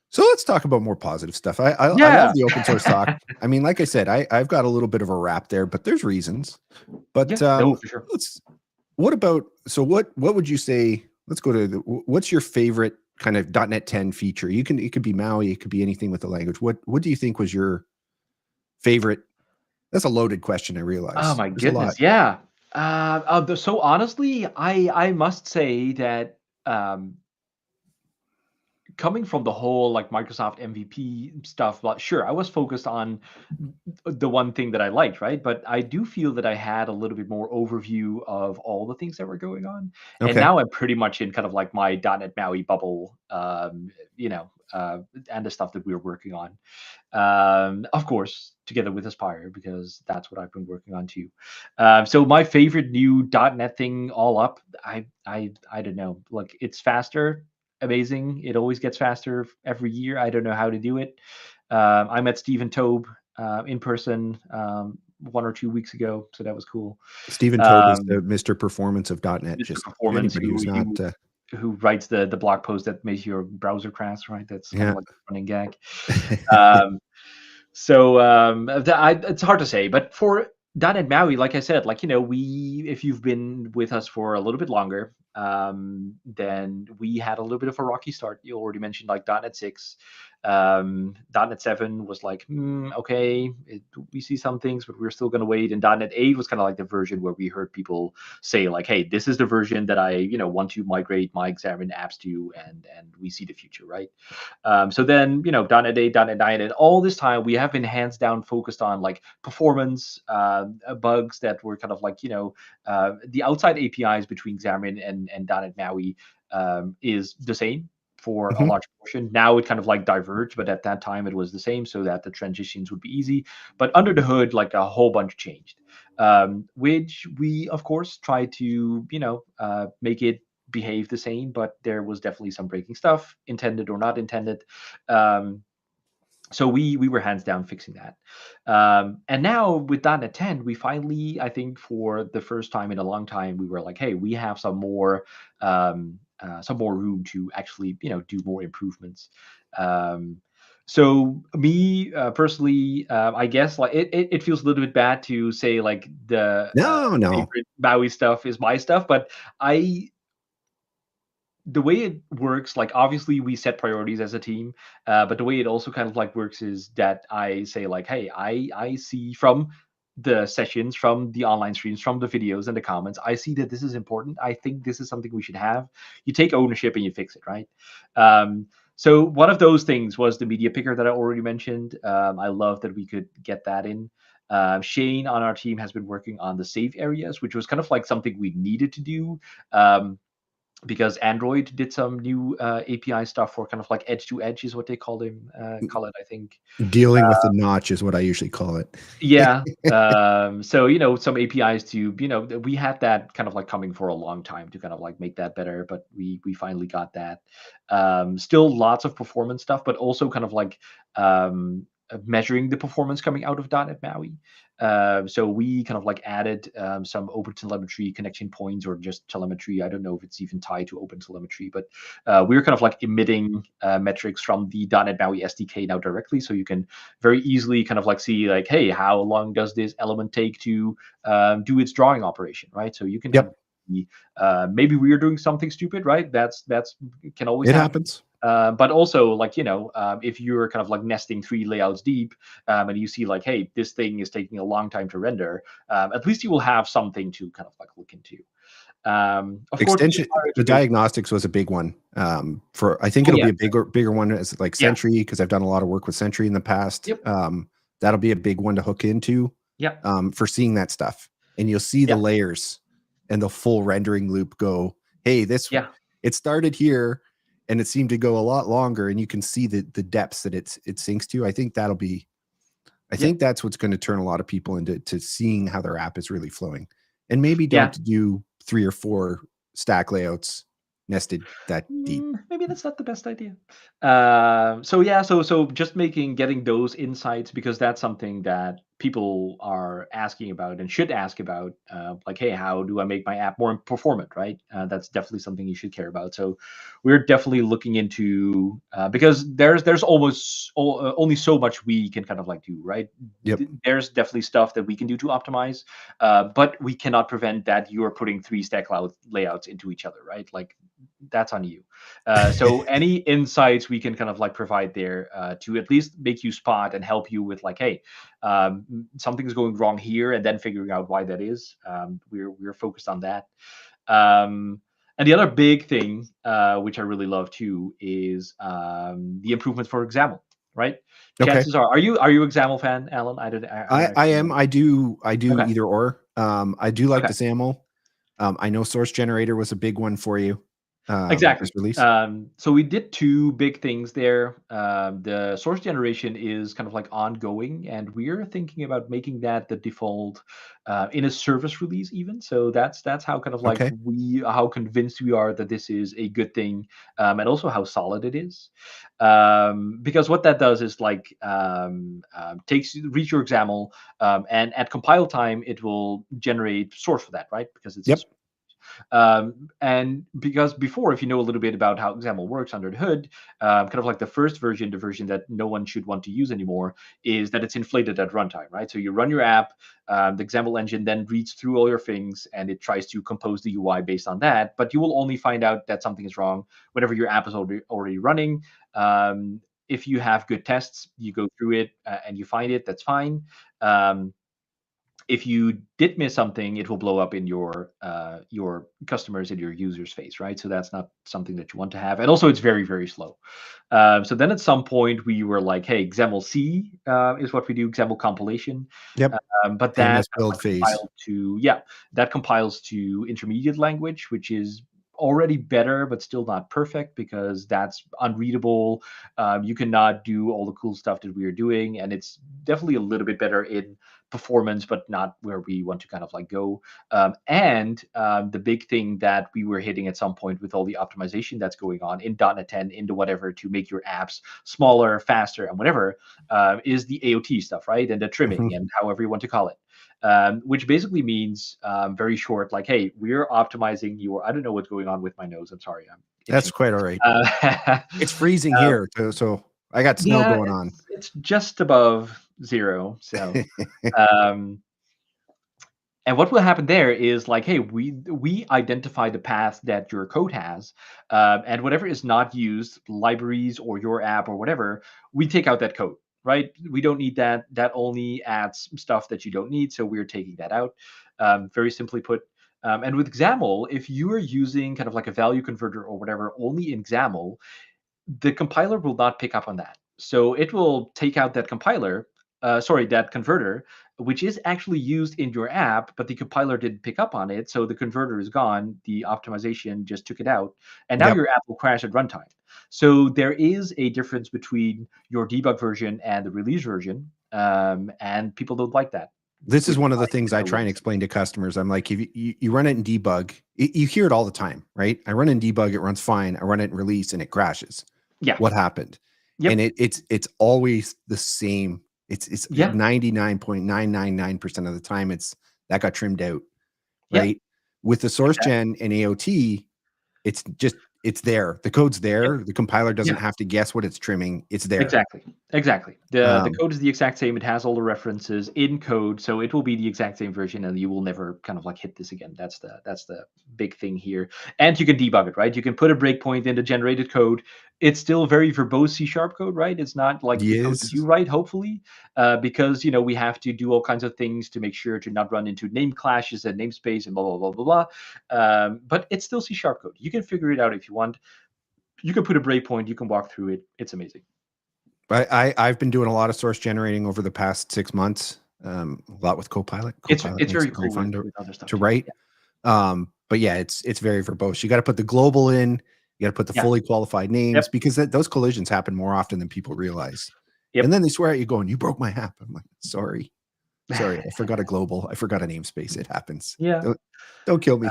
[SPEAKER 2] So let's talk about more positive stuff. I love the open source talk. I mean, like I said, I've got a little bit of a rap there, but there's reasons. But
[SPEAKER 3] for sure.
[SPEAKER 2] What would you say? Let's go to what's your favorite kind of .NET 10 feature? It could be MAUI, it could be anything with the language. What do you think was your favorite? That's a loaded question, I realize.
[SPEAKER 3] Oh my goodness, yeah. So honestly, I must say that coming from the whole like Microsoft MVP stuff, but sure, I was focused on the one thing that I liked, right? But I do feel that I had a little bit more overview of all the things that were going on.
[SPEAKER 2] Okay.
[SPEAKER 3] And now I'm pretty much in kind of like my .NET MAUI bubble, and the stuff that we're working on. Of course, together with Aspire, because that's what I've been working on too. So my favorite new .NET thing all up, I don't know, like it's faster. Amazing. It always gets faster every year. I don't know how to do it. I met Stephen Tobe in person 1 or 2 weeks ago, so that was cool.
[SPEAKER 2] Stephen Tobe is the Mr. Performance of .NET.
[SPEAKER 3] Just Performance, anybody who's not who writes the blog post that makes your browser crash, right? That's kind of like a running gag. So it's hard to say, but for .NET MAUI, like I said, like, if you've been with us for a little bit longer, then we had a little bit of a rocky start. You already mentioned like .NET 6. .NET 7 was like, okay, we see some things, but we're still going to wait. And .NET 8 was kind of like the version where we heard people say like, hey, this is the version that I want to migrate my Xamarin apps to, and we see the future, right? So then, .NET 8, .NET 9, and all this time we have been hands down focused on like performance bugs that were kind of like, the outside APIs between Xamarin and .NET MAUI is the same for a
[SPEAKER 2] Mhm.
[SPEAKER 3] large portion. Now it kind of like diverged, but at that time it was the same, so that the transitions would be easy. But under the hood, like a whole bunch changed, which we of course try to make it behave the same, but there was definitely some breaking stuff, intended or not intended. Um, so we were hands down fixing that. And now with .NET 10, we finally, I think for the first time in a long time, we were like, hey, we have some more room to actually do more improvements. So me personally, I guess like it feels a little bit bad to say like the
[SPEAKER 2] No.
[SPEAKER 3] favorite Maui stuff is my stuff, but I the way it works, like obviously we set priorities as a team, but the way it also kind of like works is that I say like, hey, I see from the sessions, from the online streams, from the videos and the comments, I see that this is important. I think this is something we should have. You take ownership and you fix it, right? So one of those things was the media picker that I already mentioned. I love that we could get that in. Shane on our team has been working on the save areas, which was kind of like something we needed to do. Because Android did some new API stuff for kind of like edge to edge is what they call it, I think.
[SPEAKER 2] Dealing with the notch is what I usually call it.
[SPEAKER 3] Yeah. So some APIs to we had that kind of like coming for a long time to kind of like make that better, but we finally got that. Still lots of performance stuff, but also kind of like measuring the performance coming out of .NET MAUI. So we kind of like added some open telemetry connection points or just telemetry. I don't know if it's even tied to open telemetry, but we're kind of like emitting metrics from the .NET MAUI SDK now directly, so you can very easily kind of like see like, hey, how long does this element take to do its drawing operation, right? So you can kind
[SPEAKER 2] Yep,
[SPEAKER 3] of see, maybe we're doing something stupid, right? That's can always
[SPEAKER 2] it
[SPEAKER 3] happen.
[SPEAKER 2] happens.
[SPEAKER 3] But also like if you're kind of like nesting 3 layouts deep, and you see like, hey, this thing is taking a long time to render, at least you will have something to kind of like look into. Of course,
[SPEAKER 2] Extension, the diagnostics was a big one. For I think it'll be a bigger one as like Sentry, because I've done a lot of work with Sentry in the past.
[SPEAKER 3] Yep.
[SPEAKER 2] That'll be a big one to hook into.
[SPEAKER 3] Yep.
[SPEAKER 2] For seeing that stuff, and you'll see the layers and the full rendering loop go, hey, it started here and it seemed to go a lot longer, and you can see the depths that it syncs to. I think that's what's going to turn a lot of people into seeing how their app is really flowing. And maybe don't do 3 or 4 stack layouts nested that deep.
[SPEAKER 3] Maybe that's not the best idea. So just getting those insights, because that's something that people are asking about and should ask about. Like, hey, how do I make my app more performant? Right? That's definitely something you should care about. So we're definitely looking into because there's almost only so much we can kind of like do, right?
[SPEAKER 2] Yep.
[SPEAKER 3] There's definitely stuff that we can do to optimize, but we cannot prevent that you are putting 3 stack layouts into each other, right? Like that's on you. So any insights we can kind of like provide there to at least make you spot and help you with like, hey, something's going wrong here, and then figuring out why that is. We're focused on that. And the other big thing, which I really love too, is the improvements for XAML. Right?
[SPEAKER 2] Okay.
[SPEAKER 3] Chances are you a XAML fan, Alan?
[SPEAKER 2] I am. I do
[SPEAKER 3] Okay.
[SPEAKER 2] either or. I do like the XAML. I know source generator was a big one for you.
[SPEAKER 3] Exactly.
[SPEAKER 2] Release.
[SPEAKER 3] So we did 2 big things there. The source generation is kind of like ongoing, and we're thinking about making that the default in a service release even. So that's how kind of like how convinced we are that this is a good thing, and also how solid it is. Because what that does is like read your XAML, and at compile time it will generate source for that, right? Because it's And because before, if you know a little bit about how XAML works under the hood, kind of like the first version, the version that no one should want to use anymore, is that it's inflated at runtime, right? So you run your app, the XAML engine then reads through all your things and it tries to compose the UI based on that. But you will only find out that something is wrong whenever your app is already running. If you have good tests, you go through it and you find it, that's fine. If you did miss something, it will blow up in your customers and your users' face, right? So that's not something that you want to have. And also, it's very, very slow. So then at some point, we were like, hey, XAML C is what we do, XAML compilation.
[SPEAKER 2] Yep.
[SPEAKER 3] But that
[SPEAKER 2] build phase.
[SPEAKER 3] That compiles to intermediate language, which is already better, but still not perfect because that's unreadable. You cannot do all the cool stuff that we are doing, and it's definitely a little bit better in performance, but not where we want to kind of like go. And the big thing that we were hitting at some point with all the optimization that's going on in .NET 10, into whatever, to make your apps smaller, faster, and whatever, is the AOT stuff, right? And the trimming and however you want to call it. Which basically means, very short, like, hey, we're optimizing your, I don't know what's going on with my nose. I'm sorry.
[SPEAKER 2] That's quite all right. It's freezing here, so I got snow going on.
[SPEAKER 3] It's just above 0. So, and what will happen there is like, hey, we identify the path that your code has, and whatever is not used, libraries or your app or whatever, we take out that code. Right? We don't need that. That only adds stuff that you don't need. So we're taking that out. Very simply put. And with XAML, if you are using kind of like a value converter or whatever only in XAML, the compiler will not pick up on that. So it will take out that that converter, which is actually used in your app, but the compiler didn't pick up on it. So the converter is gone. The optimization just took it out. And now your app will crash at runtime. So there is a difference between your debug version and the release version. And people don't like that.
[SPEAKER 2] This is one of the things I try and explain to customers. I'm like, if you run it in debug, you hear it all the time, right? I run in debug, it runs fine. I run it in release and it crashes.
[SPEAKER 3] Yeah.
[SPEAKER 2] What happened? Yep. And it's always the same. It's 99.999% of the time that got trimmed out, right? Yep. With the source gen and AOT, it's there. The code's there. Yep. The compiler doesn't have to guess what it's trimming. It's there.
[SPEAKER 3] Exactly. The code is the exact same. It has all the references in code, so it will be the exact same version, and you will never kind of like hit this again. That's the big thing here. And you can debug it, right? You can put a breakpoint in the generated code. It's still very verbose C# code, right? It's not like the code that you write, hopefully, because we have to do all kinds of things to make sure to not run into name clashes and namespace and blah blah blah blah blah. But it's still C# code. You can figure it out if you want. You can put a breakpoint. You can walk through it. It's amazing.
[SPEAKER 2] I've been doing a lot of source generating over the past 6 months. A lot with Copilot.
[SPEAKER 3] It's very cool fun
[SPEAKER 2] to write. But yeah, it's very verbose. You got to put the global in. You got to put the fully qualified names because those collisions happen more often than people realize. Yep. And then they swear at you going, "You broke my app." I'm like, sorry, I forgot a global. I forgot a namespace. It happens.
[SPEAKER 3] Yeah.
[SPEAKER 2] Don't kill me.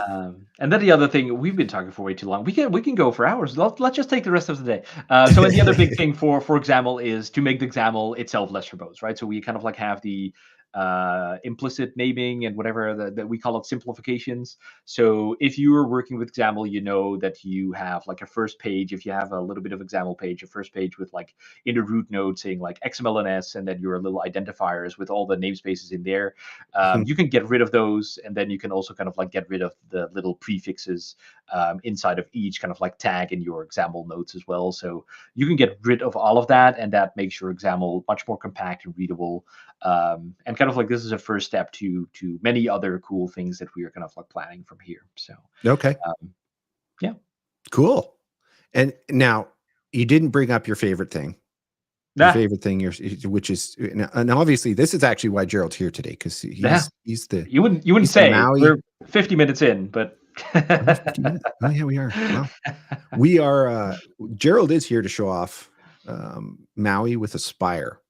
[SPEAKER 3] And then the other thing, we've been talking for way too long. We can go for hours. Let's just take the rest of the day. So and the other big thing for XAML is to make the XAML itself less verbose, right? So we kind of like have the implicit naming and whatever that we call it simplifications. So if you are working with XAML, you know that you have like a first page. If you have a little bit of XAML page, a first page with like in the root node saying like XMLNS, and then your little identifiers with all the namespaces in there. You can get rid of those, and then you can also kind of like get rid of the little prefixes inside of each kind of like tag in your XAML nodes as well. So you can get rid of all of that, and that makes your XAML much more compact and readable. And kind of like this is a first step to many other cool things that we are kind of like planning from here. So
[SPEAKER 2] okay,
[SPEAKER 3] yeah,
[SPEAKER 2] cool. And now you didn't bring up your favorite thing. Your favorite thing, which is, and obviously this is actually why Gerald's here today, because he's the
[SPEAKER 3] you wouldn't say we're 50 minutes in, but
[SPEAKER 2] 50 minutes. Oh yeah, we are. Well, we are. Gerald is here to show off Maui with Aspire.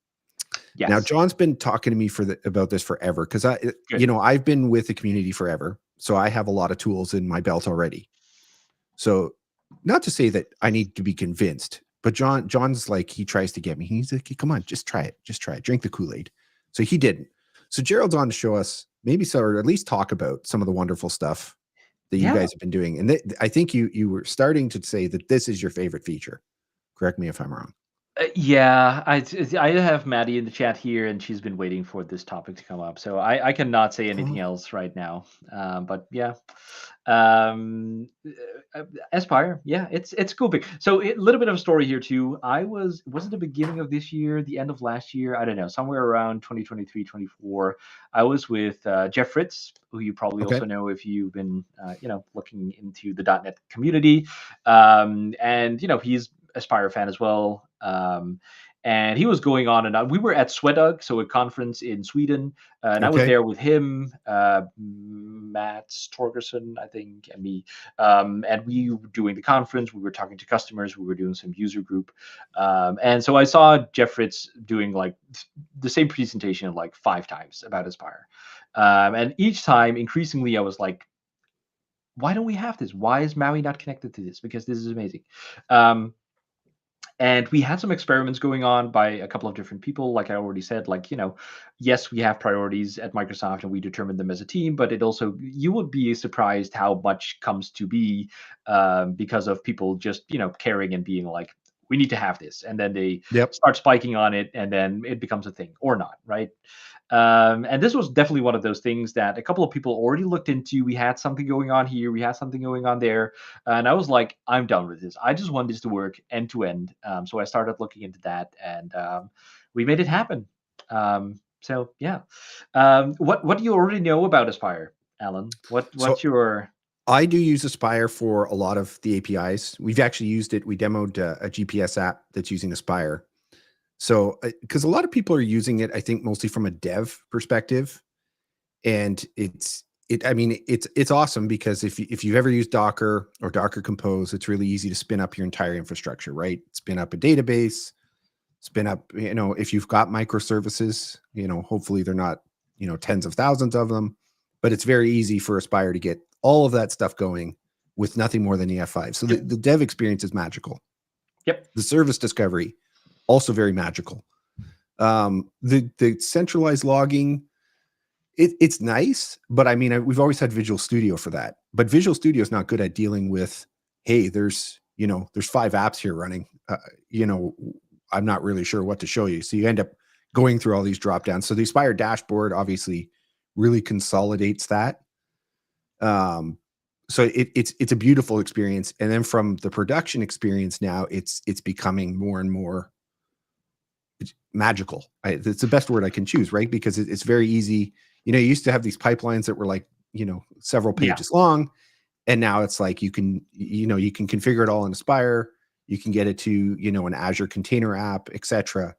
[SPEAKER 2] Yes. Now, John's been talking to me about this forever because I've been with the community forever, so I have a lot of tools in my belt already. So, not to say that I need to be convinced, but John's like, he tries to get me. He's like, come on, just try it, drink the Kool-Aid. So he didn't. So Gerald's on to show us or at least talk about some of the wonderful stuff that you guys have been doing. And I think you were starting to say that this is your favorite feature. Correct me if I'm wrong.
[SPEAKER 3] Yeah, I have Maddie in the chat here, and she's been waiting for this topic to come up. So I cannot say anything else right now. But yeah, um, Aspire, yeah, it's cool. Big. So a little bit of a story here too. Was it the beginning of this year, the end of last year? I don't know, somewhere around 2023, 24. I was with Jeff Fritz, who you probably also know if you've been looking into the .NET community, and he's Aspire fan as well. And he was going on and on. We were at Swedug, so a conference in Sweden, and I was there with him, Matt Torgerson, I think, and me. And we were doing the conference. We were talking to customers. We were doing some user group, and so I saw Jeff Fritz doing like the same presentation like 5 times about Aspire, and each time, increasingly, I was like, "Why don't we have this? Why is Maui not connected to this? Because this is amazing." And we had some experiments going on by a couple of different people. Like I already said, like, yes, we have priorities at Microsoft and we determine them as a team, but it also, you would be surprised how much comes to be because of people just, caring and being like, we need to have this. And then they start spiking on it and then it becomes a thing or not, right? And this was definitely one of those things that a couple of people already looked into. We had something going on here, we had something going on there, and I was like, I'm done with this. I just want this to work end to end. So I started looking into that, and we made it happen. So yeah, what do you already know about Aspire, Alan? What's your?
[SPEAKER 2] I do use Aspire for a lot of the APIs. We've actually used it. We demoed a GPS app that's using Aspire. So, because a lot of people are using it, I think mostly from a dev perspective, and it's awesome because if you've ever used Docker or Docker Compose, it's really easy to spin up your entire infrastructure, right? Spin up a database, spin up, if you've got microservices, hopefully they're not, tens of thousands of them, but it's very easy for Aspire to get all of that stuff going with nothing more than the F5. So the dev experience is magical.
[SPEAKER 3] Yep.
[SPEAKER 2] The service discovery, also very magical. The centralized logging, it's nice, but I mean, we've always had Visual Studio for that. But Visual Studio is not good at dealing with, hey, there's 5 apps here running. I'm not really sure what to show you. So you end up going through all these drop downs. So the Aspire dashboard obviously really consolidates that. So it's a beautiful experience. And then from the production experience now, it's becoming more and more magical. It's the best word I can choose, right? Because it's very easy. You used to have these pipelines that were like, several pages long. And now it's like you can configure it all in Aspire. You can get it to, an Azure container app, etc.,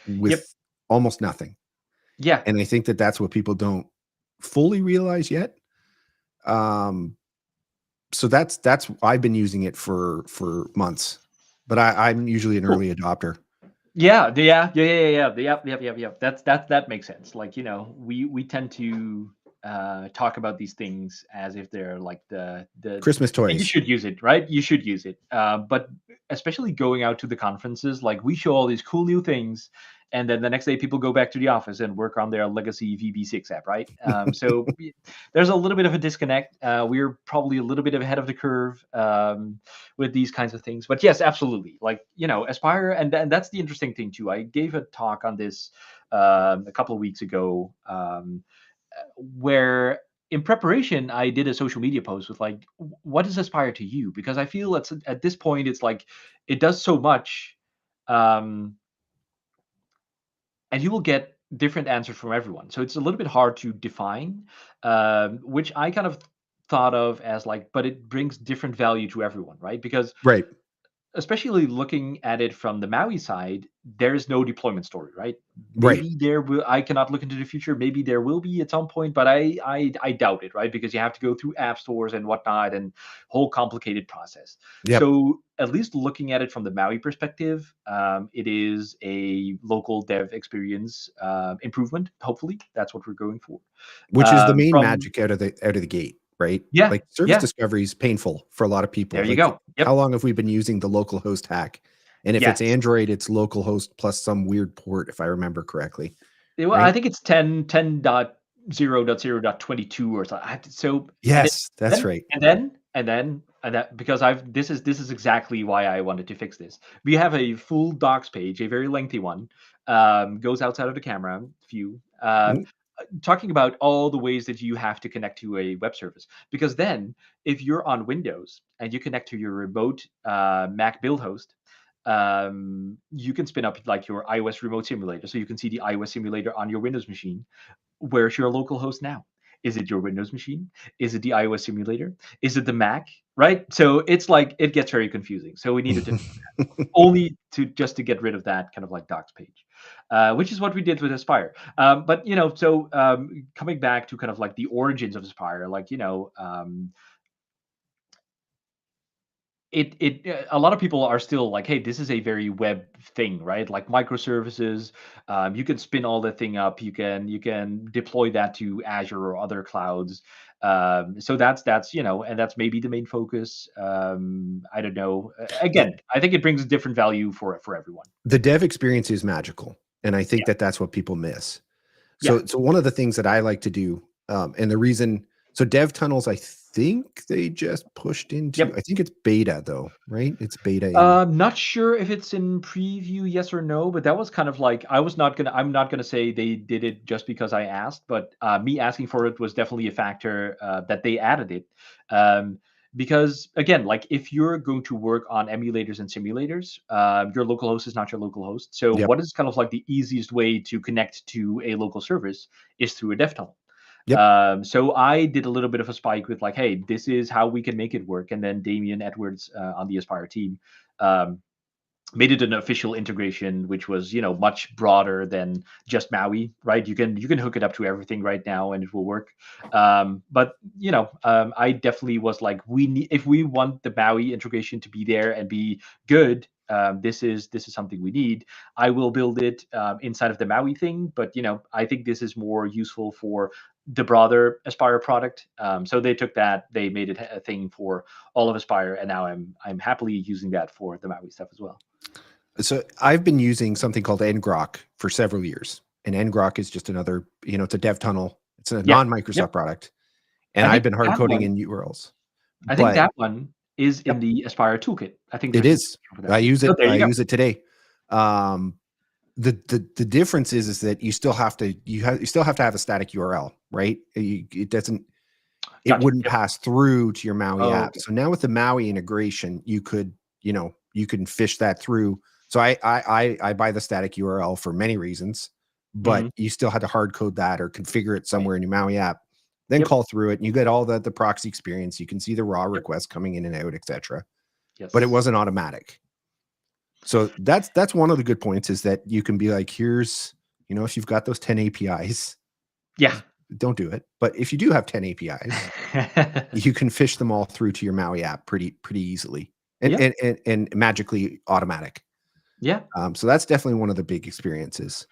[SPEAKER 2] with almost nothing.
[SPEAKER 3] Yeah.
[SPEAKER 2] And I think that's what people don't fully realize yet. So that's I've been using it for months, but I'm usually an early adopter.
[SPEAKER 3] Yeah. That makes sense. Like, we tend to talk about these things as if they're like the
[SPEAKER 2] Christmas toys.
[SPEAKER 3] You should use it, right? You should use it. But especially going out to the conferences, like we show all these cool new things, and then the next day people go back to the office and work on their legacy VB6 app, right? So there's a little bit of a disconnect. We're probably a little bit ahead of the curve with these kinds of things. But yes, absolutely. Like, Aspire, and that's the interesting thing too. I gave a talk on this a couple of weeks ago, where in preparation, I did a social media post with like, what is Aspire to you? Because I feel at this point, it's like, it does so much. And you will get different answers from everyone. So it's a little bit hard to define, which I kind of thought of as like, but it brings different value to everyone, right? Because especially looking at it from the Maui side, there is no deployment story, right? Maybe there will. I cannot look into the future. Maybe there will be at some point, but I doubt it, right? Because you have to go through app stores and whatnot, and whole complicated process. So at least looking at it from the Maui perspective, it is a local dev experience improvement. Hopefully, that's what we're going for.
[SPEAKER 2] Which is the main magic out of the gate. Right?
[SPEAKER 3] Yeah.
[SPEAKER 2] Like service discovery is painful for a lot of people.
[SPEAKER 3] There you go. Yep.
[SPEAKER 2] How long have we been using the localhost hack? And if it's Android, it's localhost plus some weird port, if I remember correctly.
[SPEAKER 3] Well, right? I think it's 10. 0.0.22 or something. So
[SPEAKER 2] yes, that's right.
[SPEAKER 3] and that because this is exactly why I wanted to fix this. We have a full docs page, a very lengthy one, goes outside of the camera view,
[SPEAKER 2] Mm,
[SPEAKER 3] talking about all the ways that you have to connect to a web service. Because then, if you're on Windows and you connect to your remote Mac build host, you can spin up like your iOS remote simulator, so you can see the iOS simulator on your Windows machine. Where's your local host now? Is it your Windows machine? Is it the iOS simulator? Is it the Mac? Right? So it's like it gets very confusing. So we needed to only to just to get rid of that kind of like docs page, which is what we did with Aspire. But so coming back to kind of like the origins of Aspire, like a lot of people are still like, hey, this is a very web thing, right? Like microservices, you can spin all that thing up, you can deploy that to Azure or other clouds. So that's and that's maybe the main focus. I don't know.
[SPEAKER 2] The,
[SPEAKER 3] Again, I think it brings different value for everyone.
[SPEAKER 2] the dev experience is magical, and I think
[SPEAKER 3] Yeah,
[SPEAKER 2] that that's what people miss.
[SPEAKER 3] yeah.
[SPEAKER 2] So one of the things that I like to do, and the reason, so dev tunnels, I think they just pushed into,
[SPEAKER 3] Yep.
[SPEAKER 2] I think it's beta though, right? It's beta in.
[SPEAKER 3] Not sure if it's in preview, yes or no, but that was kind of like I'm not gonna say they did it just because I asked, but me asking for it was definitely a factor that they added it. Um, because again, like if you're going to work on emulators and simulators, your local host is not your local host. So
[SPEAKER 2] Yep.
[SPEAKER 3] what is kind of like the easiest way to connect to a local service is through a dev tunnel.
[SPEAKER 2] Yep.
[SPEAKER 3] So I did a little bit of a spike with like, hey, this is how we can make it work. And then Damian Edwards on the Aspire team um, made it an official integration, which was much broader than just Maui, right? You can hook it up to everything right now and it will work. But I definitely was like, we need if we want the Maui integration to be there and be good. This is something we need. I will build it inside of the Maui thing, but I think this is more useful for the broader Aspire product. So they took that, they made it a thing for all of Aspire, and now I'm happily using that for the Maui stuff as well.
[SPEAKER 2] So I've been using something called ngrok for several years, and ngrok is just another, it's a dev tunnel. It's a
[SPEAKER 3] Yeah.
[SPEAKER 2] non-Microsoft
[SPEAKER 3] Yep.
[SPEAKER 2] product, and
[SPEAKER 3] I
[SPEAKER 2] I've
[SPEAKER 3] think
[SPEAKER 2] been hard
[SPEAKER 3] that
[SPEAKER 2] coding
[SPEAKER 3] one.
[SPEAKER 2] in URLs,
[SPEAKER 3] I think
[SPEAKER 2] but
[SPEAKER 3] that one is in
[SPEAKER 2] yep,
[SPEAKER 3] the Aspire toolkit. I think
[SPEAKER 2] it
[SPEAKER 3] there's an
[SPEAKER 2] is.
[SPEAKER 3] for that.
[SPEAKER 2] I use
[SPEAKER 3] Oh,
[SPEAKER 2] it.
[SPEAKER 3] there
[SPEAKER 2] I
[SPEAKER 3] you go.
[SPEAKER 2] use it today. Um, the difference is that you still have to you still have to have a static URL, right? It doesn't, it
[SPEAKER 3] Gotcha.
[SPEAKER 2] wouldn't
[SPEAKER 3] Yep.
[SPEAKER 2] pass through to your Maui
[SPEAKER 3] Oh,
[SPEAKER 2] app.
[SPEAKER 3] okay.
[SPEAKER 2] So now with the Maui integration, you could, you can fish that through. So I buy the static URL for many reasons, but
[SPEAKER 3] Hmm.
[SPEAKER 2] you still had to hard code that or configure it
[SPEAKER 3] Right.
[SPEAKER 2] somewhere in your Maui app, then
[SPEAKER 3] Yep.
[SPEAKER 2] call through it, and you get all the proxy experience. You can see the raw
[SPEAKER 3] Yep.
[SPEAKER 2] requests coming in and out, etc. But it
[SPEAKER 3] Yes.
[SPEAKER 2] wasn't automatic. So that's one of the good points, is that you can be like, here's, if you've got those 10 APIs,
[SPEAKER 3] Yeah.
[SPEAKER 2] don't do it. But if you do have 10 APIs, you can fish them all through to your Maui app pretty easily, and
[SPEAKER 3] Yeah.
[SPEAKER 2] and magically automatic.
[SPEAKER 3] Yeah.
[SPEAKER 2] So that's definitely one of the big experiences.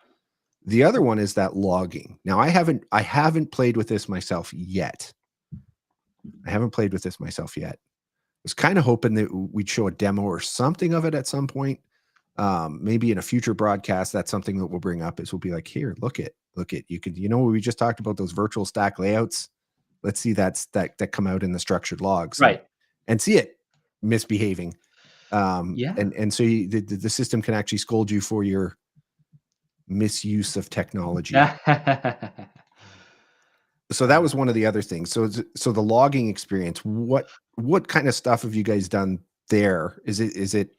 [SPEAKER 2] The other one is that logging. Now I haven't played with this myself yet. I was kind of hoping that we'd show a demo or something of it at some point. Maybe in a future broadcast, that's something that we'll bring up, is we'll be like, here, look at, you could, we just talked about those virtual stack layouts. Let's see that come out in the structured logs,
[SPEAKER 3] Right.
[SPEAKER 2] and see it misbehaving.
[SPEAKER 3] Yeah.
[SPEAKER 2] And so the system can actually scold you for your misuse of technology.
[SPEAKER 3] Yeah.
[SPEAKER 2] So that was one of the other things. So the logging experience, what kind of stuff have you guys done there? Is it,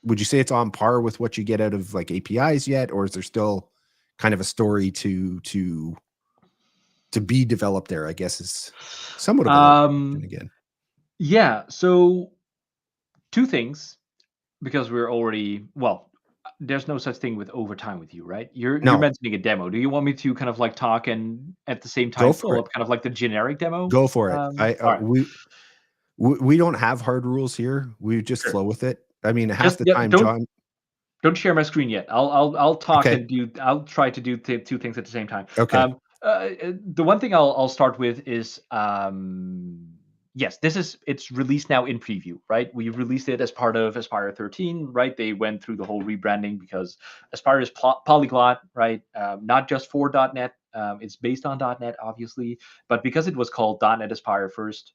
[SPEAKER 2] would you say it's on par with what you get out of like APIs yet, or is there still kind of a story to be developed there, I guess, is somewhat of a loaded question
[SPEAKER 3] um.
[SPEAKER 2] again.
[SPEAKER 3] Yeah. So two things, because we're already there's no such thing with overtime with you, right? You're
[SPEAKER 2] No,
[SPEAKER 3] mentioning a demo. Do you want me to kind of like talk and at the same
[SPEAKER 2] go
[SPEAKER 3] time
[SPEAKER 2] for
[SPEAKER 3] pull
[SPEAKER 2] it.
[SPEAKER 3] up kind of like the generic demo?
[SPEAKER 2] Go for it.
[SPEAKER 3] All right,
[SPEAKER 2] We don't have hard rules here. We just
[SPEAKER 3] sure.
[SPEAKER 2] flow with it. I mean, half
[SPEAKER 3] Just
[SPEAKER 2] the
[SPEAKER 3] yeah,
[SPEAKER 2] time,
[SPEAKER 3] don't
[SPEAKER 2] John.
[SPEAKER 3] don't share my screen yet. I'll talk
[SPEAKER 2] Okay.
[SPEAKER 3] and do. I'll try to do two things at the same time.
[SPEAKER 2] Okay.
[SPEAKER 3] The one thing I'll start with is yes, it's released now in preview, right? We released it as part of Aspire 13, right? They went through the whole rebranding because Aspire is polyglot, right? Not just for .NET. It's based on .NET, obviously, but because it was called .NET Aspire first,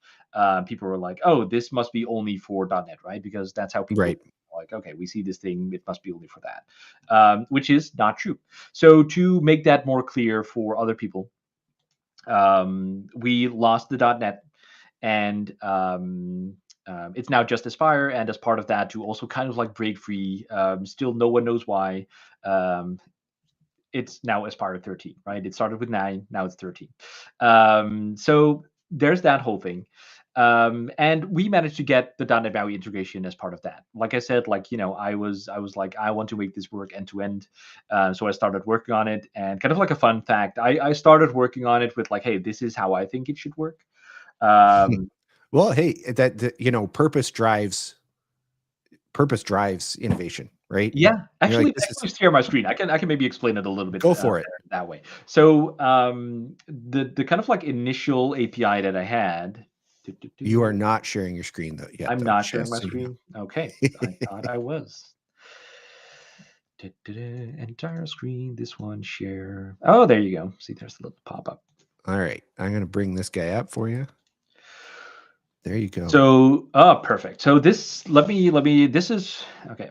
[SPEAKER 3] people were like, "Oh, this must be only for .NET, right?" Because that's how people
[SPEAKER 2] Right.
[SPEAKER 3] like, "Okay, we see this thing; it must be only for that," which is not true. So to make that more clear for other people, we lost the .NET, and it's now just Aspire. And as part of that, to also kind of like break free, still no one knows why. Um, it's now Aspire 13, right? It started with 9, now it's 13. So there's that whole thing. And we managed to get the .NET MAUI integration as part of that. Like I said, like, I was like, I want to make this work end to end. So I started working on it, and kind of like a fun fact, I started working on it with like, hey, this is how I think it should work.
[SPEAKER 2] Well, hey, purpose drives innovation, right?
[SPEAKER 3] Yeah,
[SPEAKER 2] You're like,
[SPEAKER 3] actually,
[SPEAKER 2] this is
[SPEAKER 3] share my screen. I can maybe explain it a little bit
[SPEAKER 2] go for it.
[SPEAKER 3] better that way. So the kind of like initial API that I had.
[SPEAKER 2] You are not sharing your screen though yet,
[SPEAKER 3] I'm
[SPEAKER 2] though.
[SPEAKER 3] not sharing
[SPEAKER 2] Just
[SPEAKER 3] my
[SPEAKER 2] so you
[SPEAKER 3] screen. Okay, I thought I was. Entire screen. This one share. Oh, there you go. See, there's a little pop up.
[SPEAKER 2] know. All right, I'm gonna bring this guy up for you. There you go.
[SPEAKER 3] So, perfect. So this, let me. This is okay.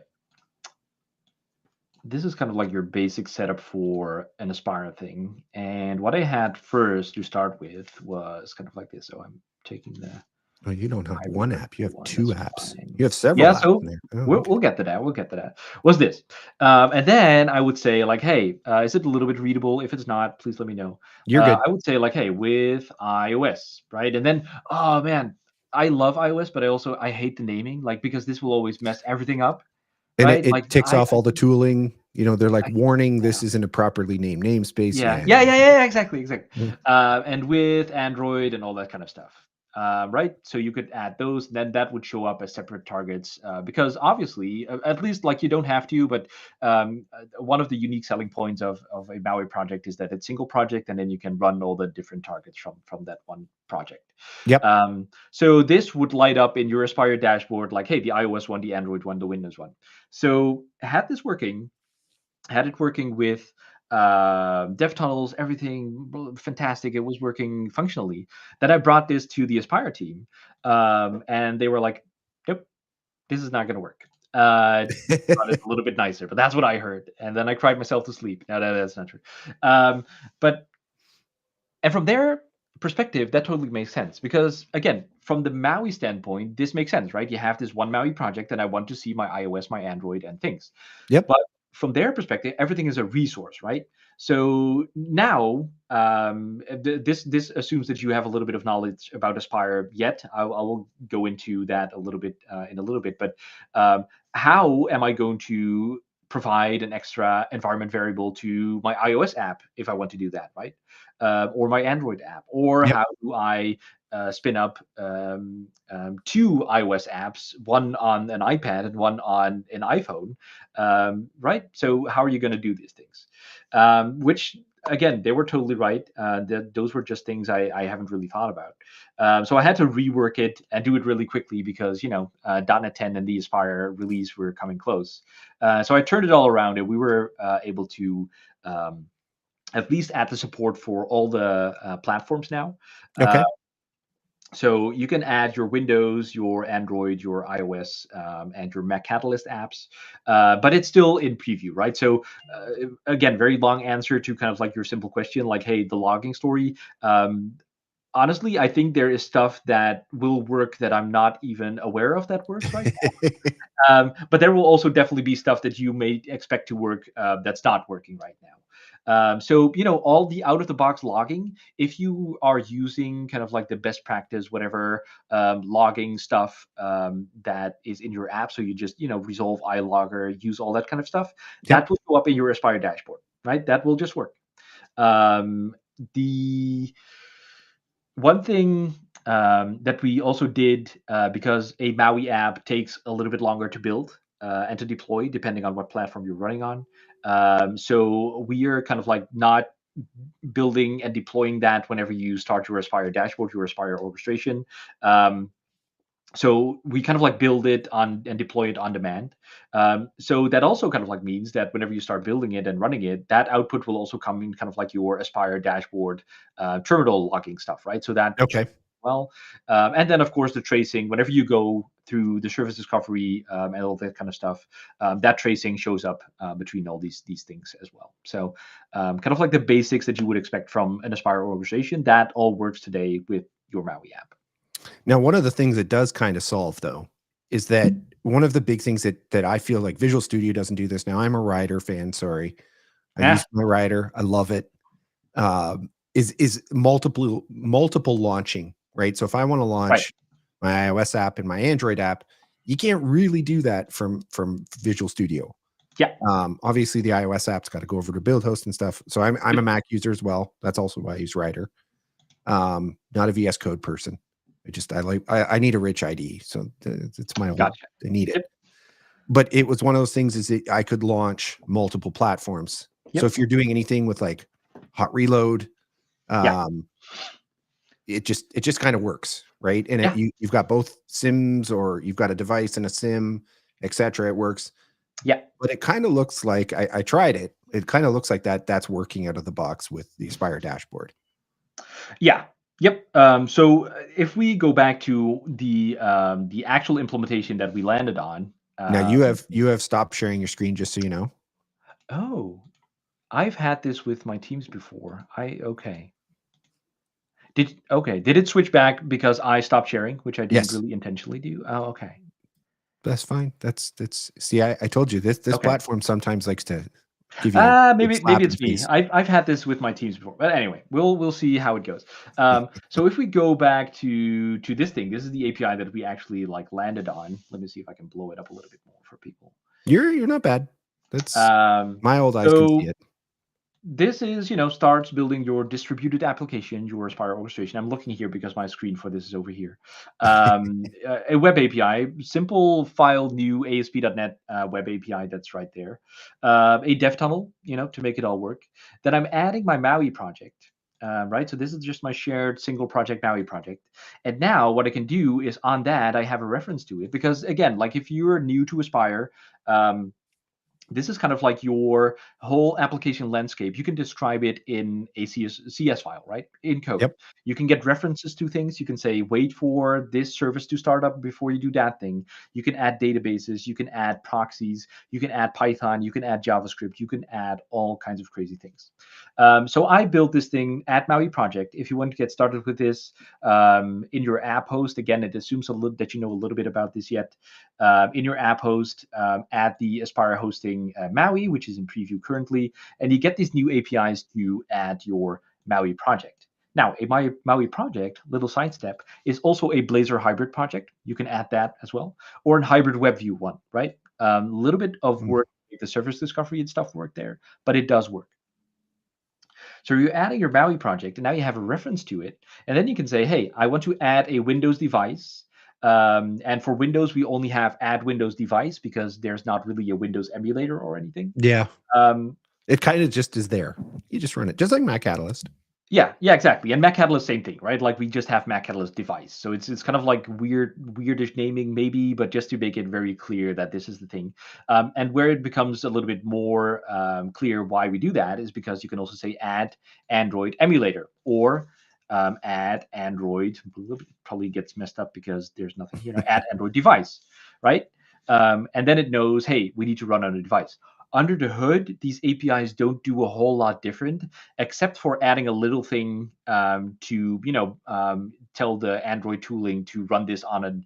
[SPEAKER 3] This is kind of like your basic setup for an Aspire thing. And what I had first to start with was kind of like this. So I'm taking the
[SPEAKER 2] Oh, you don't have
[SPEAKER 3] hybrid
[SPEAKER 2] one
[SPEAKER 3] version
[SPEAKER 2] app. You have
[SPEAKER 3] one.
[SPEAKER 2] two
[SPEAKER 3] That's
[SPEAKER 2] apps.
[SPEAKER 3] fine.
[SPEAKER 2] You have several
[SPEAKER 3] Yeah,
[SPEAKER 2] apps
[SPEAKER 3] so
[SPEAKER 2] in there. Oh,
[SPEAKER 3] we'll,
[SPEAKER 2] okay.
[SPEAKER 3] we'll get to that. We'll get to that. What's this? And then I would say like, hey, is it a little bit readable? If it's not, please let me know.
[SPEAKER 2] You're good.
[SPEAKER 3] I would say like, hey, with iOS, right? And then, oh man, I love iOS, but I hate the naming, like, because this will always mess everything up,
[SPEAKER 2] And
[SPEAKER 3] right? Like
[SPEAKER 2] it ticks off all the tooling. They're like,
[SPEAKER 3] I
[SPEAKER 2] warning,
[SPEAKER 3] yeah.
[SPEAKER 2] this isn't a properly named namespace.
[SPEAKER 3] Yeah,
[SPEAKER 2] Yeah.
[SPEAKER 3] yeah, yeah, yeah, exactly.
[SPEAKER 2] Mm.
[SPEAKER 3] And with Android and all that kind of stuff, right? So you could add those, then that would show up as separate targets, because obviously, at least like you don't have to, but one of the unique selling points of a Maui project is that it's single project, and then you can run all the different targets from that one project.
[SPEAKER 2] Yep.
[SPEAKER 3] So this would light up in your Aspire dashboard, like, hey, the iOS one, the Android one, the Windows one. So had it working with dev tunnels, everything fantastic. It was working functionally. Then I brought this to the Aspire team, and they were like, "Nope, this is not going to work." Thought it's a little bit nicer, but that's what I heard. And then I cried myself to sleep. No, that's not true. But and from their perspective, that totally makes sense, because again, from the Maui standpoint, this makes sense, right? You have this one Maui project, and I want to see my iOS, my Android, and things.
[SPEAKER 2] Yep.
[SPEAKER 3] But from their perspective, everything is a resource, right? So now, this assumes that you have a little bit of knowledge about Aspire. Yet, I will go into that a little bit in a little bit. But how am I going to provide an extra environment variable to my iOS app if I want to do that, right? Or my Android app? Or
[SPEAKER 2] Yep.
[SPEAKER 3] how do I spin up two iOS apps, one on an iPad and one on an iPhone, right? So how are you going to do these things? Which again, they were totally right. Those were just things I haven't really thought about. So I had to rework it and do it really quickly, because .NET 10 and the Aspire release were coming close. So I turned it all around, and we were able to at least add the support for all the platforms now.
[SPEAKER 2] Okay.
[SPEAKER 3] So you can add your Windows, your Android, your iOS, and your Mac Catalyst apps, but it's still in preview, right? So again, very long answer to kind of like your simple question, like, hey, the logging story. Honestly, I think there is stuff that will work that I'm not even aware of that works right now. But there will also definitely be stuff that you may expect to work that's not working right now. So all the out of the box logging, if you are using kind of like the best practice, whatever logging stuff that is in your app, so you just resolve iLogger, use all that kind of stuff,
[SPEAKER 2] Yep.
[SPEAKER 3] that will show up in your Aspire dashboard, right? That will just work. The one thing that we also did, because a Maui app takes a little bit longer to build and to deploy, depending on what platform you're running on. So we are kind of like not building and deploying that whenever you start your Aspire dashboard, your Aspire orchestration. Um, So we kind of like build it on and deploy it on demand. So that also kind of like means that whenever you start building it and running it, that output will also come in kind of like your Aspire dashboard terminal logging stuff, right? So that
[SPEAKER 2] Okay.
[SPEAKER 3] well, and then of course the tracing. Whenever you go through the service discovery and all that kind of stuff, that tracing shows up between all these things as well. So kind of like the basics that you would expect from an Aspire organization, that all works today with your Maui app.
[SPEAKER 2] Now, one of the things it does kind of solve, though, is that one of the big things that I feel like Visual Studio doesn't do this. Now, I'm a Rider fan. Sorry, I use my Rider. I love it. Is multiple launching, right? So if I want to
[SPEAKER 3] Right.
[SPEAKER 2] launch my iOS app and my Android app, you can't really do that from Visual Studio.
[SPEAKER 3] Yeah.
[SPEAKER 2] Obviously, the iOS app's got to go over to BuildHost and stuff. So I'm a Mac user as well. That's also why I use Rider. Not a VS Code person. I need a rich IDE, so it's my own.
[SPEAKER 3] Gotcha.
[SPEAKER 2] I need it. But it was one of those things is that I could launch multiple platforms. So if you're doing anything with like hot reload, it just kind of works, right? And you've got both SIMs, or you've got a device and a SIM, etc. It works.
[SPEAKER 3] Yeah.
[SPEAKER 2] But it kind of looks like I tried it. It kind of looks like that's working out of the box with the Aspire dashboard.
[SPEAKER 3] Yeah. Yep. So if we go back to the actual implementation that we landed on.
[SPEAKER 2] Now you have stopped sharing your screen, just so you know.
[SPEAKER 3] Oh, I've had this with my teams before. Okay. Did it switch back because I stopped sharing, which I didn't really intentionally do? Oh, okay.
[SPEAKER 2] That's fine. That's see, I told you this platform sometimes likes to give you
[SPEAKER 3] maybe it's me. I've had this with my teams before, but anyway, we'll see how it goes. So if we go back to this thing, this is the API that we actually like landed on. Let me see if I can blow it up a little bit more for people.
[SPEAKER 2] You're not bad. That's my old eyes can see it.
[SPEAKER 3] This is, starts building your distributed application, your Aspire orchestration. I'm looking here because my screen for this is over here. A web API, simple file new ASP.NET web API that's right there. A dev tunnel, to make it all work. Then I'm adding my Maui project, right? So this is just my shared single project Maui project. And now what I can do is on that, I have a reference to it. Because again, like if you're new to Aspire, this is kind of like your whole application landscape. You can describe it in a CS file, right? In code.
[SPEAKER 2] Yep.
[SPEAKER 3] You can get references to things. You can say, wait for this service to start up before you do that thing. You can add databases. You can add proxies. You can add Python. You can add JavaScript. You can add all kinds of crazy things. So I built this thing at Maui project. If you want to get started with this in your app host, again, it assumes that you know a little bit about this yet. In your app host, add the Aspire hosting Maui, which is in preview currently, and you get these new APIs to add your Maui project. Now, a Maui project, little sidestep, is also a Blazor hybrid project. You can add that as well, or a hybrid web view one, right? A little bit of work to make the service discovery and stuff work there, but it does work. So you're adding your Maui project, and now you have a reference to it, and then you can say, hey, I want to add a Windows device. And for Windows, we only have add Windows device because there's not really a Windows emulator or anything.
[SPEAKER 2] Yeah. It kind of just is there. You just run it, just like Mac Catalyst.
[SPEAKER 3] Yeah, exactly. And Mac Catalyst, same thing, right? Like we just have Mac Catalyst device. So it's kind of like weirdish naming maybe, but just to make it very clear that this is the thing. And where it becomes a little bit more clear why we do that is because you can also say add Android emulator or add Android, probably gets messed up because there's nothing here. Add Android device, right? And then it knows, hey, we need to run on a device. Under the hood, these APIs don't do a whole lot different, except for adding a little thing to, tell the Android tooling to run this on an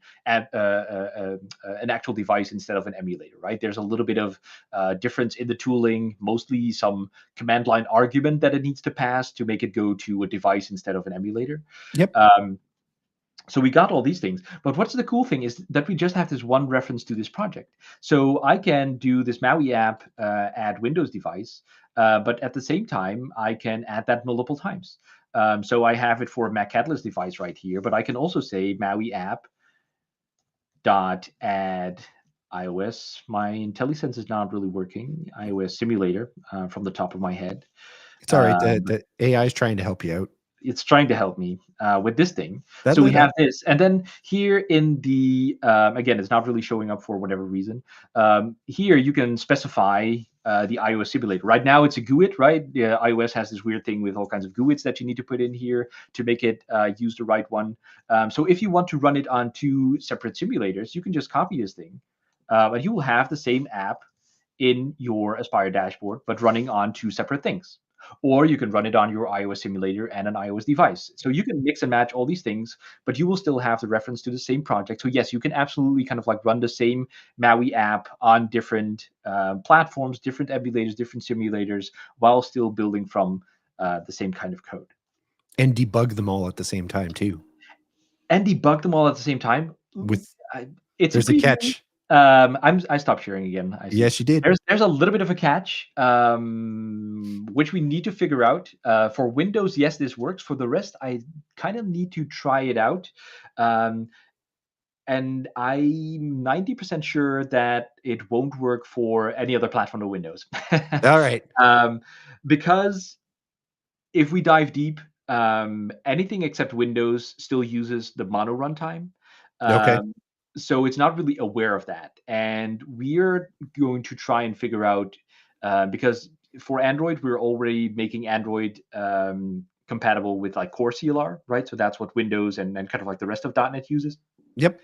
[SPEAKER 3] actual device instead of an emulator, right? There's a little bit of difference in the tooling, mostly some command line argument that it needs to pass to make it go to a device instead of an emulator.
[SPEAKER 2] Yep.
[SPEAKER 3] So we got all these things, but what's the cool thing is that we just have this one reference to this project. So I can do this Maui app, add Windows device, but at the same time, I can add that multiple times. So I have it for a Mac Catalyst device right here, but I can also say Maui app dot add iOS. My IntelliSense is not really working. iOS simulator from the top of my head.
[SPEAKER 2] It's all right. The AI is trying to help you out.
[SPEAKER 3] it's trying to help me with this thing.
[SPEAKER 2] That
[SPEAKER 3] So we
[SPEAKER 2] lit
[SPEAKER 3] have
[SPEAKER 2] up.
[SPEAKER 3] this, and then here in the again, it's not really showing up for whatever reason. Here you can specify the iOS simulator. Right now it's a GUID, right? iOS has this weird thing with all kinds of GUIDs that you need to put in here to make it use the right one. So if you want to run it on 2 separate simulators, you can just copy this thing, and you will have the same app in your Aspire dashboard, but running on 2 separate things. Or you can run it on your iOS simulator and an iOS device. So you can mix and match all these things, but you will still have the reference to the same project. So yes, you can absolutely kind of like run the same MAUI app on different platforms, different emulators, different simulators, while still building from the same kind of code.
[SPEAKER 2] And debug them all at the same time too.
[SPEAKER 3] And debug them all at the same time. It's
[SPEAKER 2] there's a catch.
[SPEAKER 3] I stopped sharing again. I see.
[SPEAKER 2] Yes, you did.
[SPEAKER 3] There's a little bit of a catch, which we need to figure out. For Windows, yes, this works. For the rest, I kind of need to try it out. And I'm 90% sure that it won't work for any other platform than Windows.
[SPEAKER 2] All right.
[SPEAKER 3] Because if we dive deep, anything except Windows still uses the mono runtime.
[SPEAKER 2] Okay.
[SPEAKER 3] So it's not really aware of that. And we're going to try and figure out, because for Android, we're already making Android compatible with like core CLR, right? So that's what Windows and kind of like the rest of .NET uses.
[SPEAKER 2] Yep.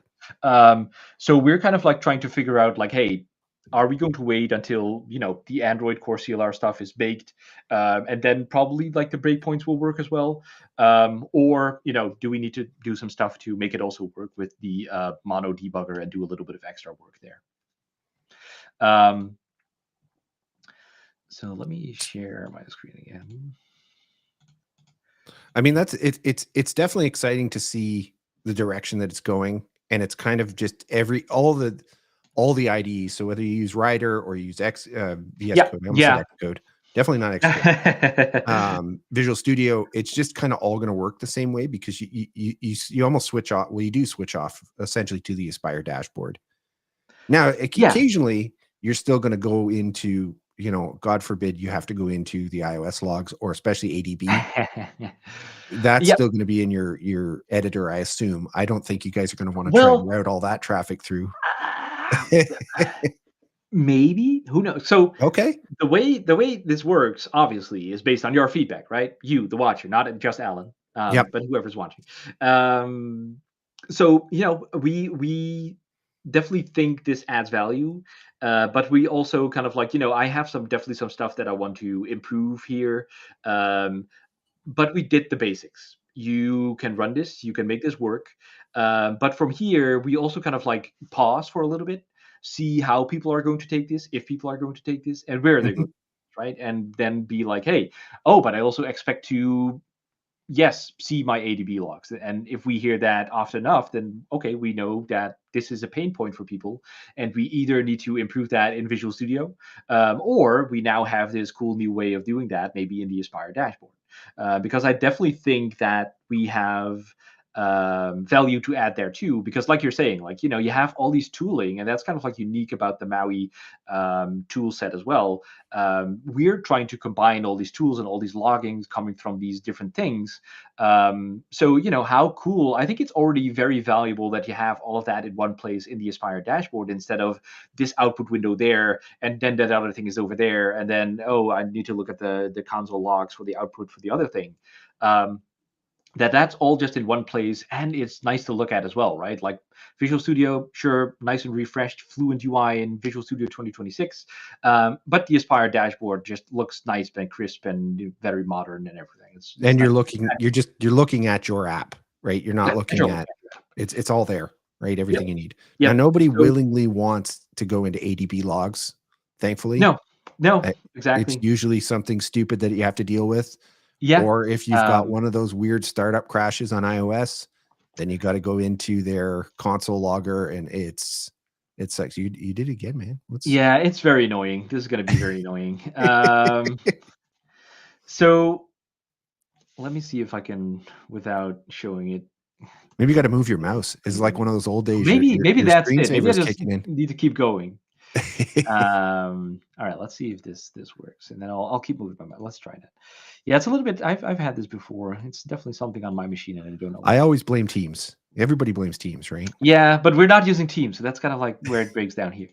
[SPEAKER 3] So we're kind of like trying to figure out like, hey, are we going to wait until the Android core CLR stuff is baked, and then probably like the breakpoints will work as well, or do we need to do some stuff to make it also work with the mono debugger and do a little bit of extra work there? So let me share my screen again.
[SPEAKER 2] I mean, it's definitely exciting to see the direction that it's going, and it's kind of just all the IDEs. So whether you use Rider or you use VS Code, I almost said Xcode, definitely not Xcode. Visual Studio, it's just kind of all going to work the same way, because you almost switch off. Well, you do switch off essentially to the Aspire dashboard. Now, occasionally you're still going to go into, God forbid you have to go into the iOS logs, or especially ADB. That's still going to be in your editor, I assume. I don't think you guys are going to want to try and route all that traffic through.
[SPEAKER 3] Maybe, who knows? So
[SPEAKER 2] okay,
[SPEAKER 3] the way this works obviously is based on your feedback, right? You, the watcher, not just Alan, but whoever's watching. So we definitely think this adds value, but we also kind of like, I have definitely some stuff that I want to improve here, but we did the basics. You can run this, you can make this work, but from here we also kind of like pause for a little bit, see how people are going to take this, if people are going to take this, and where they're going, right? And then be like, hey, but I also expect to see my ADB logs. And if we hear that often enough, then okay, we know that this is a pain point for people, and we either need to improve that in Visual Studio, or we now have this cool new way of doing that, maybe in the Aspire dashboard. Because I definitely think that we have value to add there too, because like you're saying, like, you have all these tooling, and that's kind of like unique about the MAUI tool set as well. We're trying to combine all these tools and all these loggings coming from these different things. So how cool. I think it's already very valuable that you have all of that in one place in the Aspire dashboard, instead of this output window there, and then that other thing is over there, and then I need to look at the console logs for the output for the other thing. That's all just in one place, and it's nice to look at as well, right? Like Visual Studio, sure, nice and refreshed, fluent UI in Visual Studio 2026, but the Aspire dashboard just looks nice and crisp and very modern and everything. It's
[SPEAKER 2] and you're
[SPEAKER 3] nice.
[SPEAKER 2] you're looking at your app, right? You're not looking at it's all there, right? Everything you need. Now, nobody willingly wants to go into ADB logs, thankfully.
[SPEAKER 3] No, exactly.
[SPEAKER 2] It's usually something stupid that you have to deal with. Or if you've got one of those weird startup crashes on iOS, then you got to go into their console logger, and it's like you did it again, man.
[SPEAKER 3] It's very annoying. This is going to be very annoying. So let me see if I can, without showing it.
[SPEAKER 2] Maybe you got to move your mouse. It's like one of those old days.
[SPEAKER 3] Maybe that's it. Maybe I just
[SPEAKER 2] kicking in.
[SPEAKER 3] need to keep going. All right, let's see if this works, and then I'll keep moving my mouse. Let's try that. Yeah, it's a little bit. I've had this before. It's definitely something on my machine, and I don't know
[SPEAKER 2] I
[SPEAKER 3] why.
[SPEAKER 2] always blame Teams. Everybody blames Teams, right?
[SPEAKER 3] Yeah, but we're not using Teams, so that's kind of like where it breaks down here.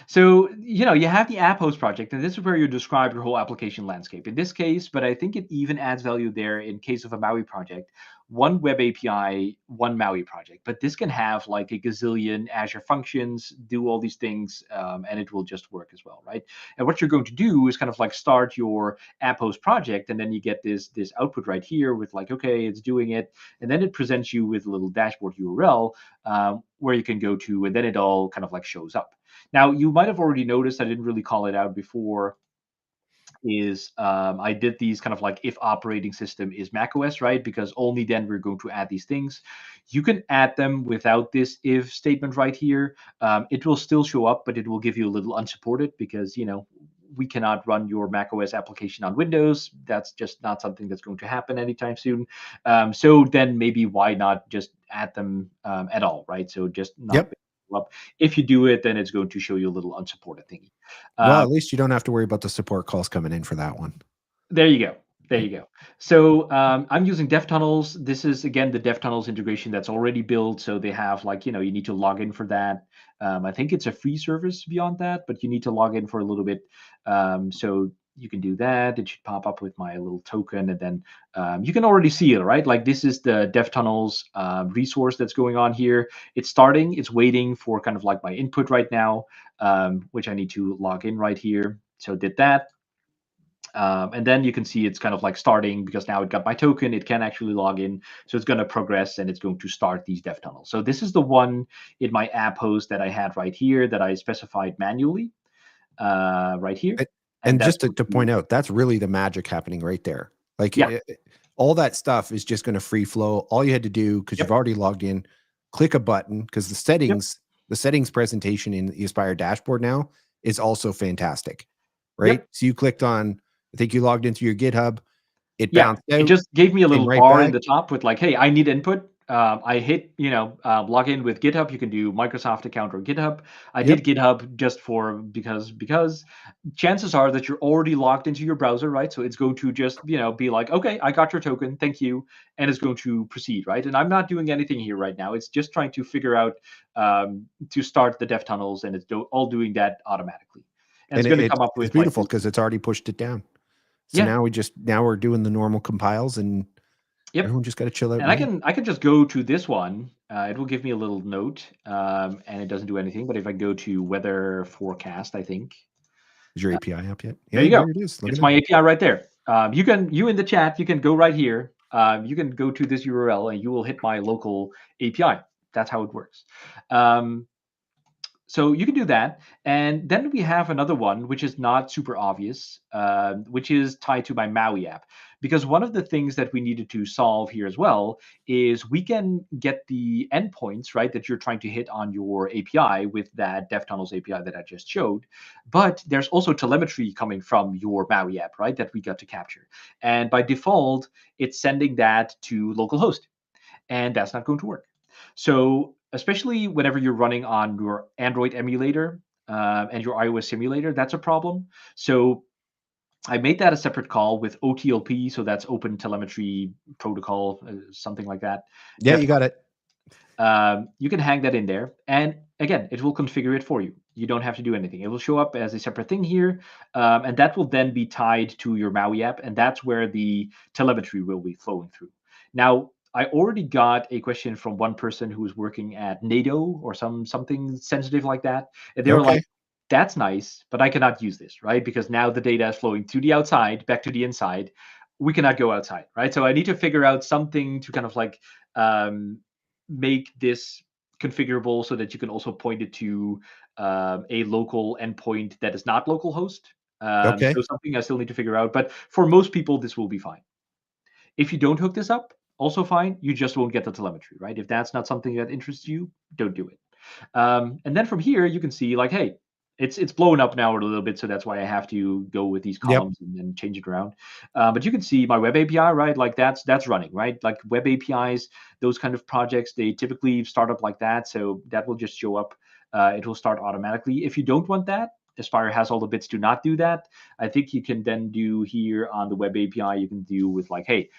[SPEAKER 3] So you have the app host project, and this is where you describe your whole application landscape. In this case, but I think it even adds value there in case of a Maui project. One web API, one Maui project, but this can have like a gazillion Azure functions, do all these things, and it will just work as well, right? And what you're going to do is kind of like start your app host project, and then you get this output right here with like, okay, it's doing it, and then it presents you with a little dashboard URL where you can go to, and then it all kind of like shows up. Now, you might have already noticed, I didn't really call it out before, is I did these kind of like if operating system is macOS, right? Because only then we're going to add these things. You can add them without this if statement right here. It will still show up, but it will give you a little unsupported because, we cannot run your macOS application on Windows. That's just not something that's going to happen anytime soon. So then maybe why not just add them at all, right? So just not
[SPEAKER 2] Yep.
[SPEAKER 3] up. If you do it, then it's going to show you a little unsupported thingy.
[SPEAKER 2] Well, at least you don't have to worry about the support calls coming in for that one.
[SPEAKER 3] There you go. There
[SPEAKER 2] Right.
[SPEAKER 3] you go. So I'm using DevTunnels. This is again the DevTunnels integration that's already built. So they have like you need to log in for that. I think it's a free service beyond that, but you need to log in for a little bit. So you can do that. It should pop up with my little token, and then you can already see it, right? Like this is the DevTunnels resource that's going on here. It's starting. It's waiting for kind of like my input right now, which I need to log in right here. So did that. And then you can see it's kind of like starting because now it got my token. It can actually log in. So it's going to progress and it's going to start these dev tunnels. So this is the one in my app host that I had right here that I specified manually right here. And
[SPEAKER 2] And
[SPEAKER 3] that's
[SPEAKER 2] just to point out, that's really the magic happening right there. Like
[SPEAKER 3] yeah,
[SPEAKER 2] all that stuff is just going to free flow. All you had to do, because you've
[SPEAKER 3] yep,
[SPEAKER 2] already logged in, click a button, because
[SPEAKER 3] yep,
[SPEAKER 2] the settings presentation in the Aspire dashboard now is also fantastic, right?
[SPEAKER 3] yep.
[SPEAKER 2] So you clicked on, I think you logged into your GitHub, it
[SPEAKER 3] Yeah,
[SPEAKER 2] bounced
[SPEAKER 3] it
[SPEAKER 2] out,
[SPEAKER 3] just gave me a
[SPEAKER 2] came
[SPEAKER 3] little
[SPEAKER 2] right
[SPEAKER 3] bar in
[SPEAKER 2] back.
[SPEAKER 3] the top with like, hey, I need input. I hit, log in with GitHub. You can do Microsoft account or GitHub. I did
[SPEAKER 2] Yep.
[SPEAKER 3] GitHub just for because chances are that you're already logged into your browser, right? So it's going to just, be like, okay, I got your token, thank you, and it's going to proceed, right? And I'm not doing anything here right now. It's just trying to figure out to start the dev tunnels, and it's all doing that automatically. And it's
[SPEAKER 2] And
[SPEAKER 3] going to come up
[SPEAKER 2] it's
[SPEAKER 3] with like
[SPEAKER 2] beautiful
[SPEAKER 3] this.
[SPEAKER 2] because it's already pushed it down. So
[SPEAKER 3] Yeah,
[SPEAKER 2] now we're doing the normal compiles and
[SPEAKER 3] yep.
[SPEAKER 2] everyone just got to chill out
[SPEAKER 3] And
[SPEAKER 2] and wait.
[SPEAKER 3] I can just go to this one. It will give me a little note, and it doesn't do anything. But if I go to weather forecast, I think
[SPEAKER 2] Is your API up yet?
[SPEAKER 3] there
[SPEAKER 2] Yeah,
[SPEAKER 3] you go.
[SPEAKER 2] there it is. Look at
[SPEAKER 3] It's
[SPEAKER 2] that.
[SPEAKER 3] my API right there. You in the chat, you can go right here. You can go to this URL, and you will hit my local API. That's how it works. Um, so you can do that. And then we have another one, which is not super obvious, which is tied to my Maui app. Because one of the things that we needed to solve here as well is we can get the endpoints, right, that you're trying to hit on your API with that DevTunnels API that I just showed. But there's also telemetry coming from your Maui app, right, that we got to capture. And by default, it's sending that to localhost, and that's not going to work. So especially whenever you're running on your Android emulator and your iOS simulator, that's a problem. So I made that a separate call with OTLP, so that's Open Telemetry Protocol, something like that.
[SPEAKER 2] Yeah, you got it.
[SPEAKER 3] You can hang that in there, and again, it will configure it for you. You don't have to do anything. It will show up as a separate thing here, and that will then be tied to your Maui app, and that's where the telemetry will be flowing through. Now, I already got a question from one person who was working at NATO or something sensitive like that, and they were like,
[SPEAKER 2] Okay.
[SPEAKER 3] "That's nice, but I cannot use this, right? Because now the data is flowing to the outside, back to the inside. We cannot go outside, right? So I need to figure out something to kind of like um, make this configurable so that you can also point it to a local endpoint that is not localhost.
[SPEAKER 2] Okay.
[SPEAKER 3] So something I still need to figure out. But for most people, this will be fine. If you don't hook this up, also fine. You just won't get the telemetry, right? If that's not something that interests you, don't do it. And then from here, you can see like, hey, it's blown up now a little bit, so that's why I have to go with these
[SPEAKER 2] Yep.
[SPEAKER 3] columns and then change it around. But you can see my web API, right? Like that's running, right? Like web APIs, those kind of projects, they typically start up like that, so that will just show up. it will start automatically. If you don't want that, Aspire has all the bits to not do that. I think you can then do here on the web API, you can do with like, hey,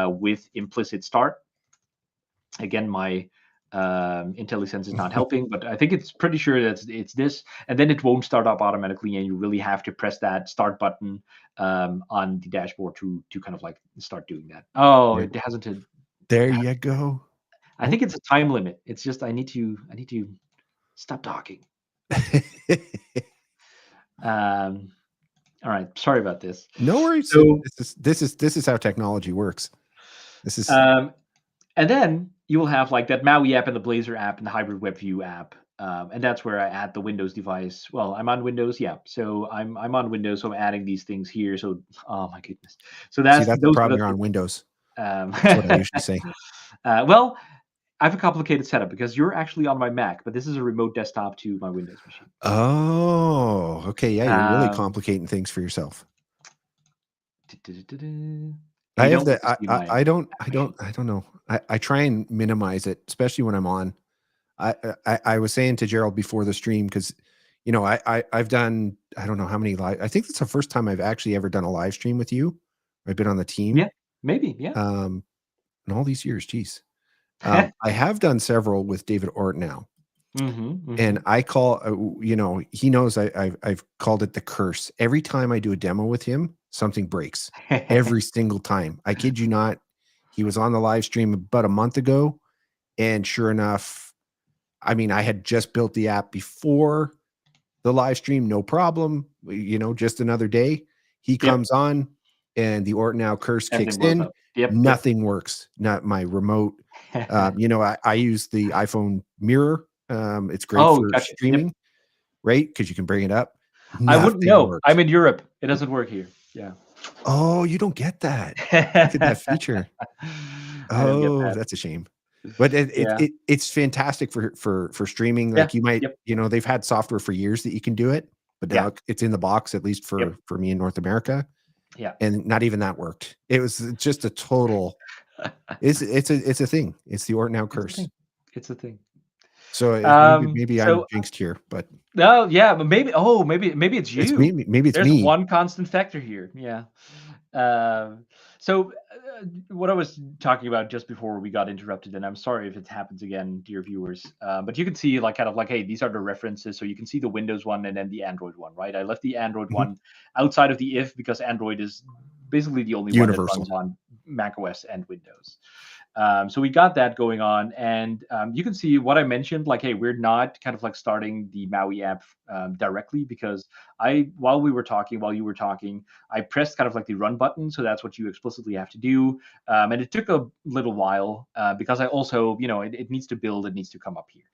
[SPEAKER 3] with implicit start. Again, my IntelliSense is not helping, but I think it's pretty sure that it's this, and then it won't start up automatically, and you really have to press that start button on the dashboard to kind of like start doing that. Oh, it hasn't.
[SPEAKER 2] There you go.
[SPEAKER 3] I think it's a time limit. It's just I need to stop talking. All right, sorry about this.
[SPEAKER 2] No worries.
[SPEAKER 3] So
[SPEAKER 2] this is how technology works. This is
[SPEAKER 3] and then you will have like that Maui app and the Blazor app and the Hybrid Web View app. And that's where I add the Windows device. Well, I'm on Windows, yeah. So I'm on Windows, so I'm adding these things here. So oh my goodness. So that's
[SPEAKER 2] the problem. You're on Windows. That's what I usually say.
[SPEAKER 3] Well, I have a complicated setup because you're actually on my Mac, but this is a remote desktop to my Windows machine.
[SPEAKER 2] Oh, okay. Yeah, you're really complicating things for yourself. I have that. I don't know. I try and minimize it, especially when I'm on. I was saying to Gerald before the stream, because I've done, I don't know how many live. I think it's the first time I've actually ever done a live stream with you. I've been on the team.
[SPEAKER 3] Yeah, maybe. Yeah.
[SPEAKER 2] In all these years, geez. I have done several with David Ort now. And I call, he knows I've called it the curse. Every time I do a demo with him, something breaks. Every single time. I kid you not. He was on the live stream about a month ago, and sure enough, I mean, I had just built the app before the live stream, no problem. Just another day. He comes on, and the Ort now curse kicks in. Nothing works. Not my remote. I use the iPhone mirror. It's great for streaming, right? Because you can bring it up.
[SPEAKER 3] I wouldn't know. I'm in Europe. It doesn't work here. Yeah.
[SPEAKER 2] Oh, you don't get that. Look at that feature. Oh, that's a shame. But it's fantastic for streaming. Like you might, they've had software for years that you can do it, but now it's in the box, at least for me in North America.
[SPEAKER 3] Yeah.
[SPEAKER 2] And not even that worked. It was just a total. It's a thing. It's the Ort now curse.
[SPEAKER 3] It's a thing.
[SPEAKER 2] So maybe I'm jinxed here, but
[SPEAKER 3] no, yeah, but maybe it's you.
[SPEAKER 2] It's me. Maybe it's
[SPEAKER 3] There's
[SPEAKER 2] me.
[SPEAKER 3] one constant factor here. Yeah. So what I was talking about just before we got interrupted, and I'm sorry if it happens again, dear viewers, but you can see like kind of like, hey, these are the references. So you can see the Windows one and then the Android one, right? I left the Android one outside of the if because Android is basically the only
[SPEAKER 2] universal
[SPEAKER 3] one that runs on Mac OS and Windows. So we got that going on, and you can see what I mentioned, like, hey, we're not kind of like starting the Maui app directly because while you were talking, I pressed kind of like the run button. So that's what you explicitly have to do. And it took a little while because I also, it needs to build, it needs to come up here.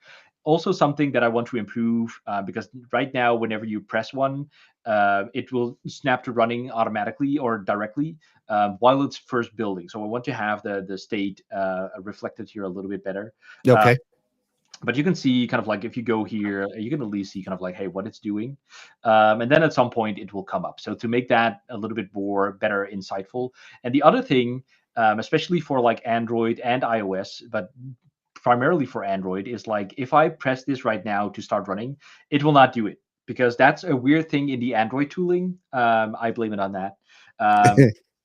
[SPEAKER 3] Also something that I want to improve because right now, whenever you press one, it will snap to running automatically or directly while it's first building. So I want to have the state reflected here a little bit better.
[SPEAKER 2] Okay.
[SPEAKER 3] But you can see kind of like if you go here, you can at least see kind of like, hey, what it's doing. And then at some point it will come up. So to make that a little bit more better, insightful. And the other thing, especially for like Android and iOS, but primarily for Android, is like if I press this right now to start running, it will not do it because that's a weird thing in the Android tooling. I blame it on that.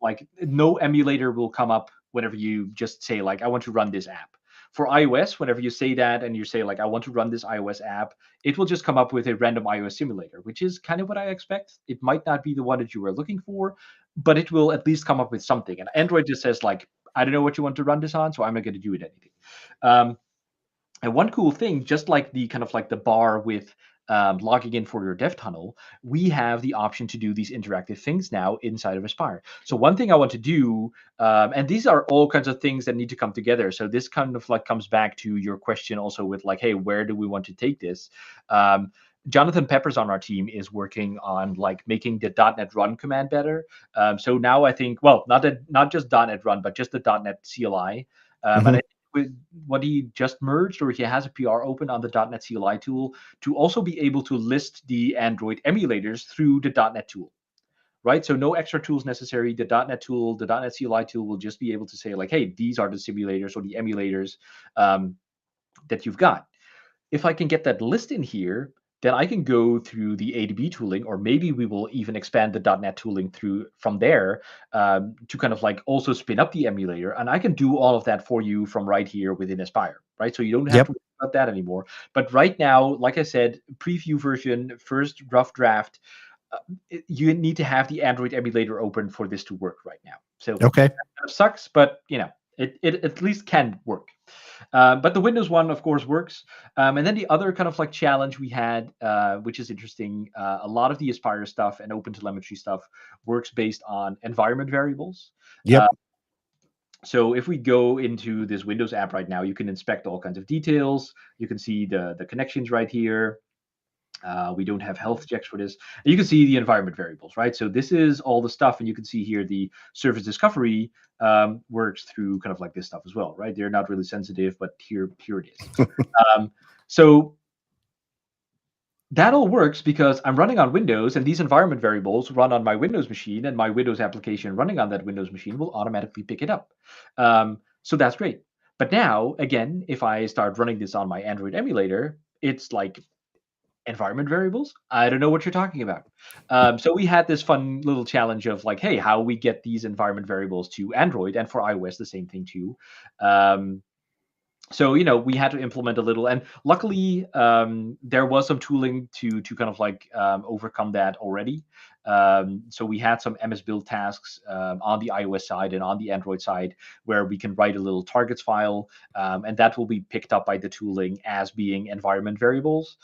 [SPEAKER 3] Like no emulator will come up whenever you just say like, I want to run this app. For iOS, whenever you say that and you say like, I want to run this iOS app, it will just come up with a random iOS simulator, which is kind of what I expect. It might not be the one that you were looking for, but it will at least come up with something. And Android just says like, I don't know what you want to run this on, so I'm not going to do it anything. And one cool thing, just like the kind of like the bar with logging in for your dev tunnel, we have the option to do these interactive things now inside of Aspire. So one thing I want to do, and these are all kinds of things that need to come together. So this kind of like comes back to your question also with like, hey, where do we want to take this? Jonathan Peppers on our team is working on like making the .NET Run command better. So now I think, well, not just .NET Run, but just the .NET CLI. And I think with what he just merged, or he has a PR open on the .NET CLI tool to also be able to list the Android emulators through the .NET tool, right? So no extra tools necessary. The .NET tool, the .NET CLI tool will just be able to say like, hey, these are the simulators or the emulators that you've got. if I can get that list in here, then I can go through the ADB tooling, or maybe we will even expand the .NET tooling through from there to kind of like also spin up the emulator, and I can do all of that for you from right here within Aspire, right? So you don't have
[SPEAKER 2] Yep.
[SPEAKER 3] to worry about that anymore. But right now, like I said, preview version, first rough draft, you need to have the Android emulator open for this to work right now. So
[SPEAKER 2] Okay.
[SPEAKER 3] that kind of sucks, but it at least can work. But the Windows one, of course, works. And then the other kind of like challenge we had, which is interesting, a lot of the Aspire stuff and OpenTelemetry stuff works based on environment variables.
[SPEAKER 2] Yep.
[SPEAKER 3] So if we go into this Windows app right now, you can inspect all kinds of details. You can see the connections right here. We don't have health checks for this. And you can see the environment variables, right? So this is all the stuff, and you can see here the service discovery works through kind of like this stuff as well, right? They're not really sensitive, but here it is. So that all works because I'm running on Windows, and these environment variables run on my Windows machine, and my Windows application running on that Windows machine will automatically pick it up. So that's great. But now, again, if I start running this on my Android emulator, it's like, environment variables? I don't know what you're talking about. So we had this fun little challenge of like, hey, how we get these environment variables to Android, and for iOS, the same thing too. So we had to implement a little, and luckily there was some tooling to kind of like overcome that already. So we had some MS build tasks on the iOS side and on the Android side where we can write a little targets file, and that will be picked up by the tooling as being environment variables,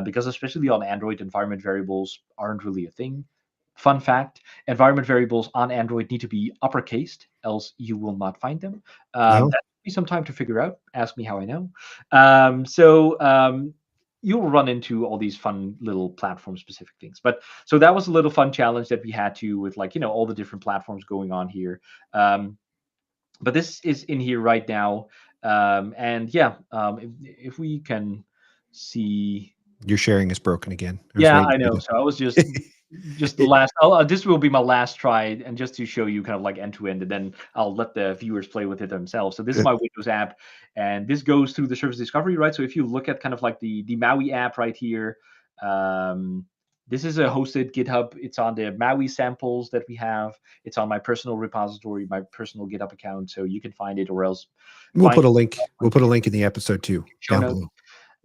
[SPEAKER 3] because especially on Android, environment variables aren't really a thing. Fun fact: environment variables on Android need to be uppercased, else you will not find them.
[SPEAKER 2] No.
[SPEAKER 3] That took me some time to figure out. Ask me how I know. So you'll run into all these fun little platform specific things. But so that was a little fun challenge that we had to, with like all the different platforms going on here. But this is in here right now, and yeah, if we can see.
[SPEAKER 2] Your sharing is broken again.
[SPEAKER 3] Yeah, I know. So I was just the last. This will be my last try, and just to show you kind of like end to end, and then I'll let the viewers play with it themselves. So this is my Windows app, and this goes through the service discovery, right? So if you look at kind of like the MAUI app right here, this is a hosted GitHub. It's on the MAUI samples that we have. It's on my personal repository, my personal GitHub account, so you can find it, or else
[SPEAKER 2] we'll put a link. We'll put a link in the episode too, down below.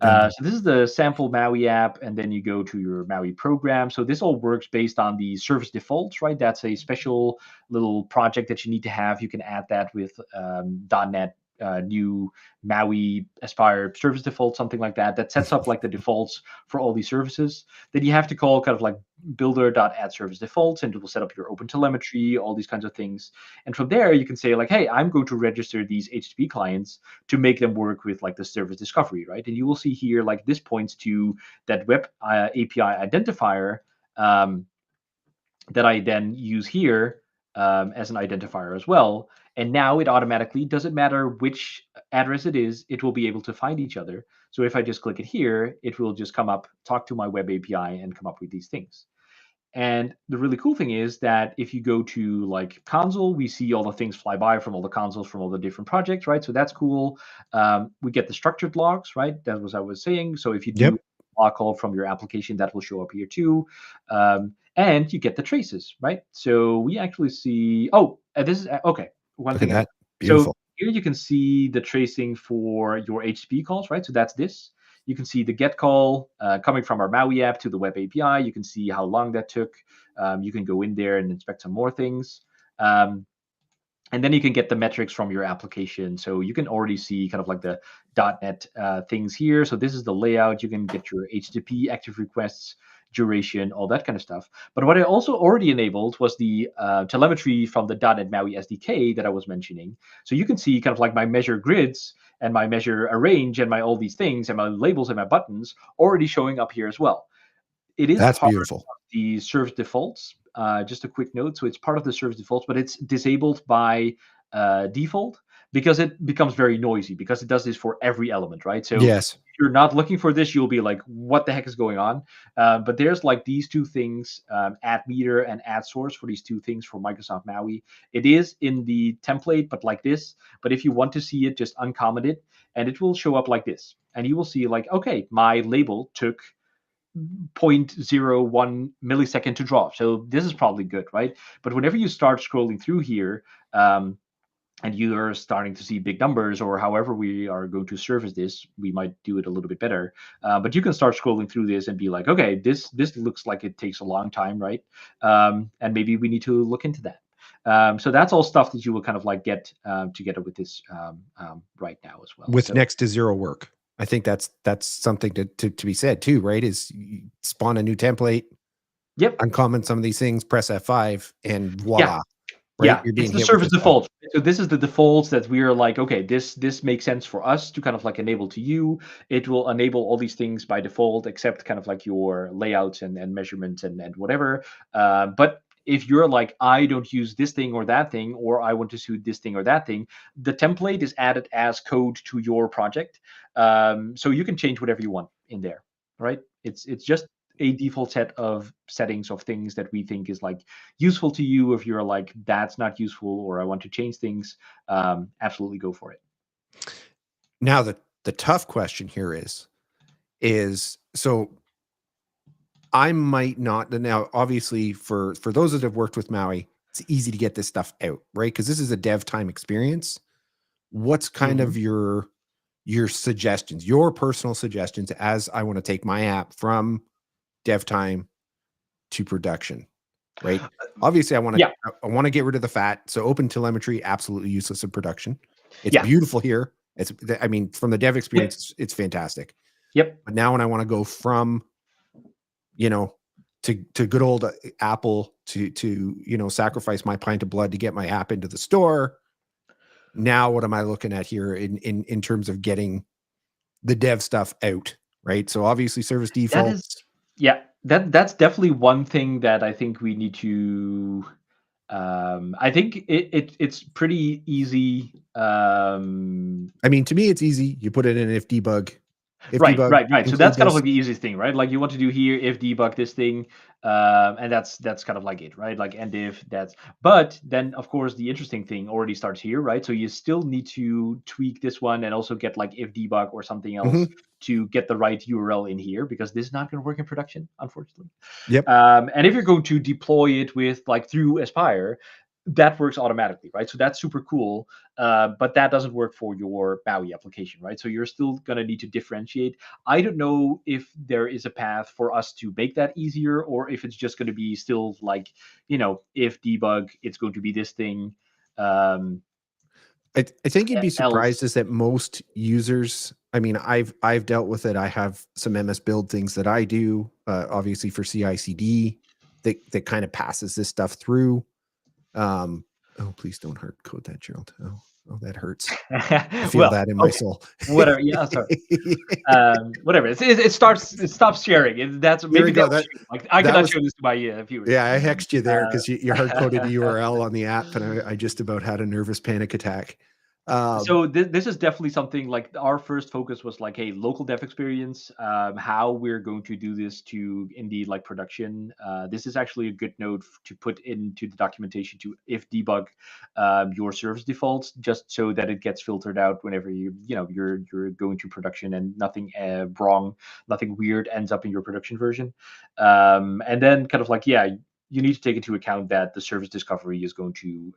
[SPEAKER 3] So this is the sample MAUI app, and then you go to your MAUI program. So this all works based on the service defaults, right? That's a special little project that you need to have. You can add that with .NET new MAUI Aspire service default, something like that. That sets up like the defaults for all these services. Then you have to call kind of like builder.add service defaults, and it will set up your OpenTelemetry, all these kinds of things. And from there, you can say like, hey, I'm going to register these HTTP clients to make them work with like the service discovery, right? And you will see here, like this points to that web API identifier that I then use here as an identifier as well. And now it automatically, doesn't matter which address it is, it will be able to find each other. So if I just click it here, it will just come up, talk to my web API, and come up with these things. And the really cool thing is that if you go to like console, we see all the things fly by from all the consoles from all the different projects, right? So that's cool. We get the structured logs, right? That was I was saying. So if you do log call from your application, that will show up here too. And you get the traces, right? So we actually see, this is, okay. One
[SPEAKER 2] Look
[SPEAKER 3] thing.
[SPEAKER 2] at that. Beautiful.
[SPEAKER 3] So here you can see the tracing for your HTTP calls, right? So that's this. You can see the GET call coming from our MAUI app to the web API. You can see how long that took. You can go in there and inspect some more things. And then you can get the metrics from your application. So you can already see kind of like the .NET things here. So this is the layout. You can get your HTTP active requests, duration, all that kind of stuff. But what I also already enabled was the telemetry from the .NET MAUI SDK that I was mentioning. So you can see kind of like my measure grids and my measure arrange and my all these things and my labels and my buttons already showing up here as well. It is
[SPEAKER 2] That's
[SPEAKER 3] part
[SPEAKER 2] beautiful.
[SPEAKER 3] of the service defaults. Just a quick note. So it's part of the service defaults, but it's disabled by default. because it becomes very noisy, because it does this for every element, right? So
[SPEAKER 2] Yes.
[SPEAKER 3] if you're not looking for this, you'll be like, what the heck is going on? But there's like these two things, add meter and add source, for these two things for Microsoft Maui. It is in the template, but like this. But if you want to see it, just uncomment it, and it will show up like this. And you will see like, okay, my label took 0.01 millisecond to draw. So this is probably good, right? But whenever you start scrolling through here, and you are starting to see big numbers, or however we are going to service this, we might do it a little bit better. But you can start scrolling through this and be like, okay, this looks like it takes a long time, right? And maybe we need to look into that. So that's all stuff that you will kind of like get together with this right now as well.
[SPEAKER 2] With next to zero work. I think that's something to be said too, right? Is you spawn a new template, uncomment some of these things, press F5, and voila. Right?
[SPEAKER 3] Yeah, it's the service default. So this is the defaults that we are like, okay, this makes sense for us to kind of like enable to you. It will enable all these things by default, except kind of like your layouts and measurements and whatever. But if you're like, I don't use this thing or that thing, or I want to suit this thing or that thing, the template is added as code to your project. So you can change whatever you want in there, right? It's just a default set of settings of things that we think is like useful to you. If you're like, that's not useful, or I want to change things, absolutely go for it.
[SPEAKER 2] Now the tough question here is so I might not, now obviously for those that have worked with Maui, it's easy to get this stuff out, right? Because this is a dev time experience. What's kind of your suggestions, your personal suggestions, as I want to take my app from dev time to production, right? Obviously I want to get rid of the fat. So open telemetry, absolutely useless in production. It's beautiful here. It's, I mean, from the dev experience, it's fantastic. But now when I want to go from, you know, to good old Apple to, you know, sacrifice my pint of blood to get my app into the store. Now, what am I looking at here in terms of getting the dev stuff out, right? So obviously service defaults.
[SPEAKER 3] That's definitely one thing that I think we need to. I think it's pretty easy.
[SPEAKER 2] I mean, to me, it's easy. You put it in if debug.
[SPEAKER 3] Right. So that's kind of like the easiest thing, right? Like you want to do here if debug this thing, and that's kind of like it, right? Like end if that's. But then of course the interesting thing already starts here, right? So you still need to tweak this one and also get like if debug or something else to get the right URL in here, because this is not going to work in production, unfortunately. And if you're going to deploy it with like through Aspire, that works automatically, right? So that's super cool, but that doesn't work for your Maui application, right? So you're still gonna need to differentiate. I don't know if there is a path for us to make that easier, or if it's just gonna be still like, you know, if debug, it's going to be this thing.
[SPEAKER 2] I think you'd be surprised is that most users, I mean, I've dealt with it. I have some MS build things that I do, obviously for CI/CD that kind of passes this stuff through. Oh, please don't hard code that, Gerald. Oh, that hurts. I feel that in my soul.
[SPEAKER 3] Whatever. Yeah, sorry. Whatever. It stops sharing. That's maybe that, like I cannot show this to my viewers.
[SPEAKER 2] Yeah, I hexed you there because you hard coded the URL on the app, and I just about had a nervous panic attack.
[SPEAKER 3] So this is definitely something like our first focus was like, hey, local dev experience, how we're going to do this to indeed like production. This is actually a good note to put into the documentation to if debug your service defaults, just so that it gets filtered out whenever you're going to production and nothing wrong, nothing weird ends up in your production version. And then kind of like, you need to take into account that the service discovery is going to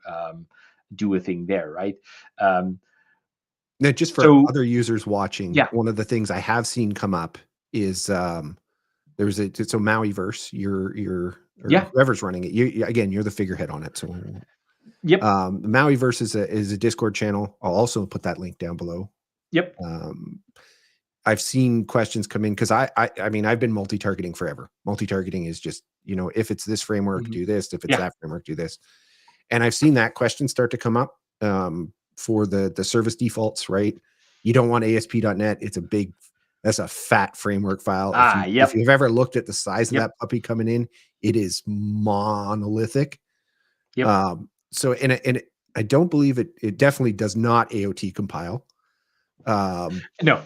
[SPEAKER 3] do a thing there, right?
[SPEAKER 2] Now, just for other users watching, one of the things I have seen come up is there's so Mauiverse, you're whoever's running it. You're the figurehead on it. So Mauiverse is a Discord channel. I'll also put that link down below. I've seen questions come in because I mean, I've been multi-targeting forever. Multi-targeting is just, you know, if it's this framework, do this. If it's that framework, do this. And I've seen that question start to come up for the service defaults, right? You don't want ASP.NET. That's a fat framework file. If you've ever looked at the size of that puppy coming in, it is monolithic. So I don't believe it. It definitely does not AOT compile.
[SPEAKER 3] No.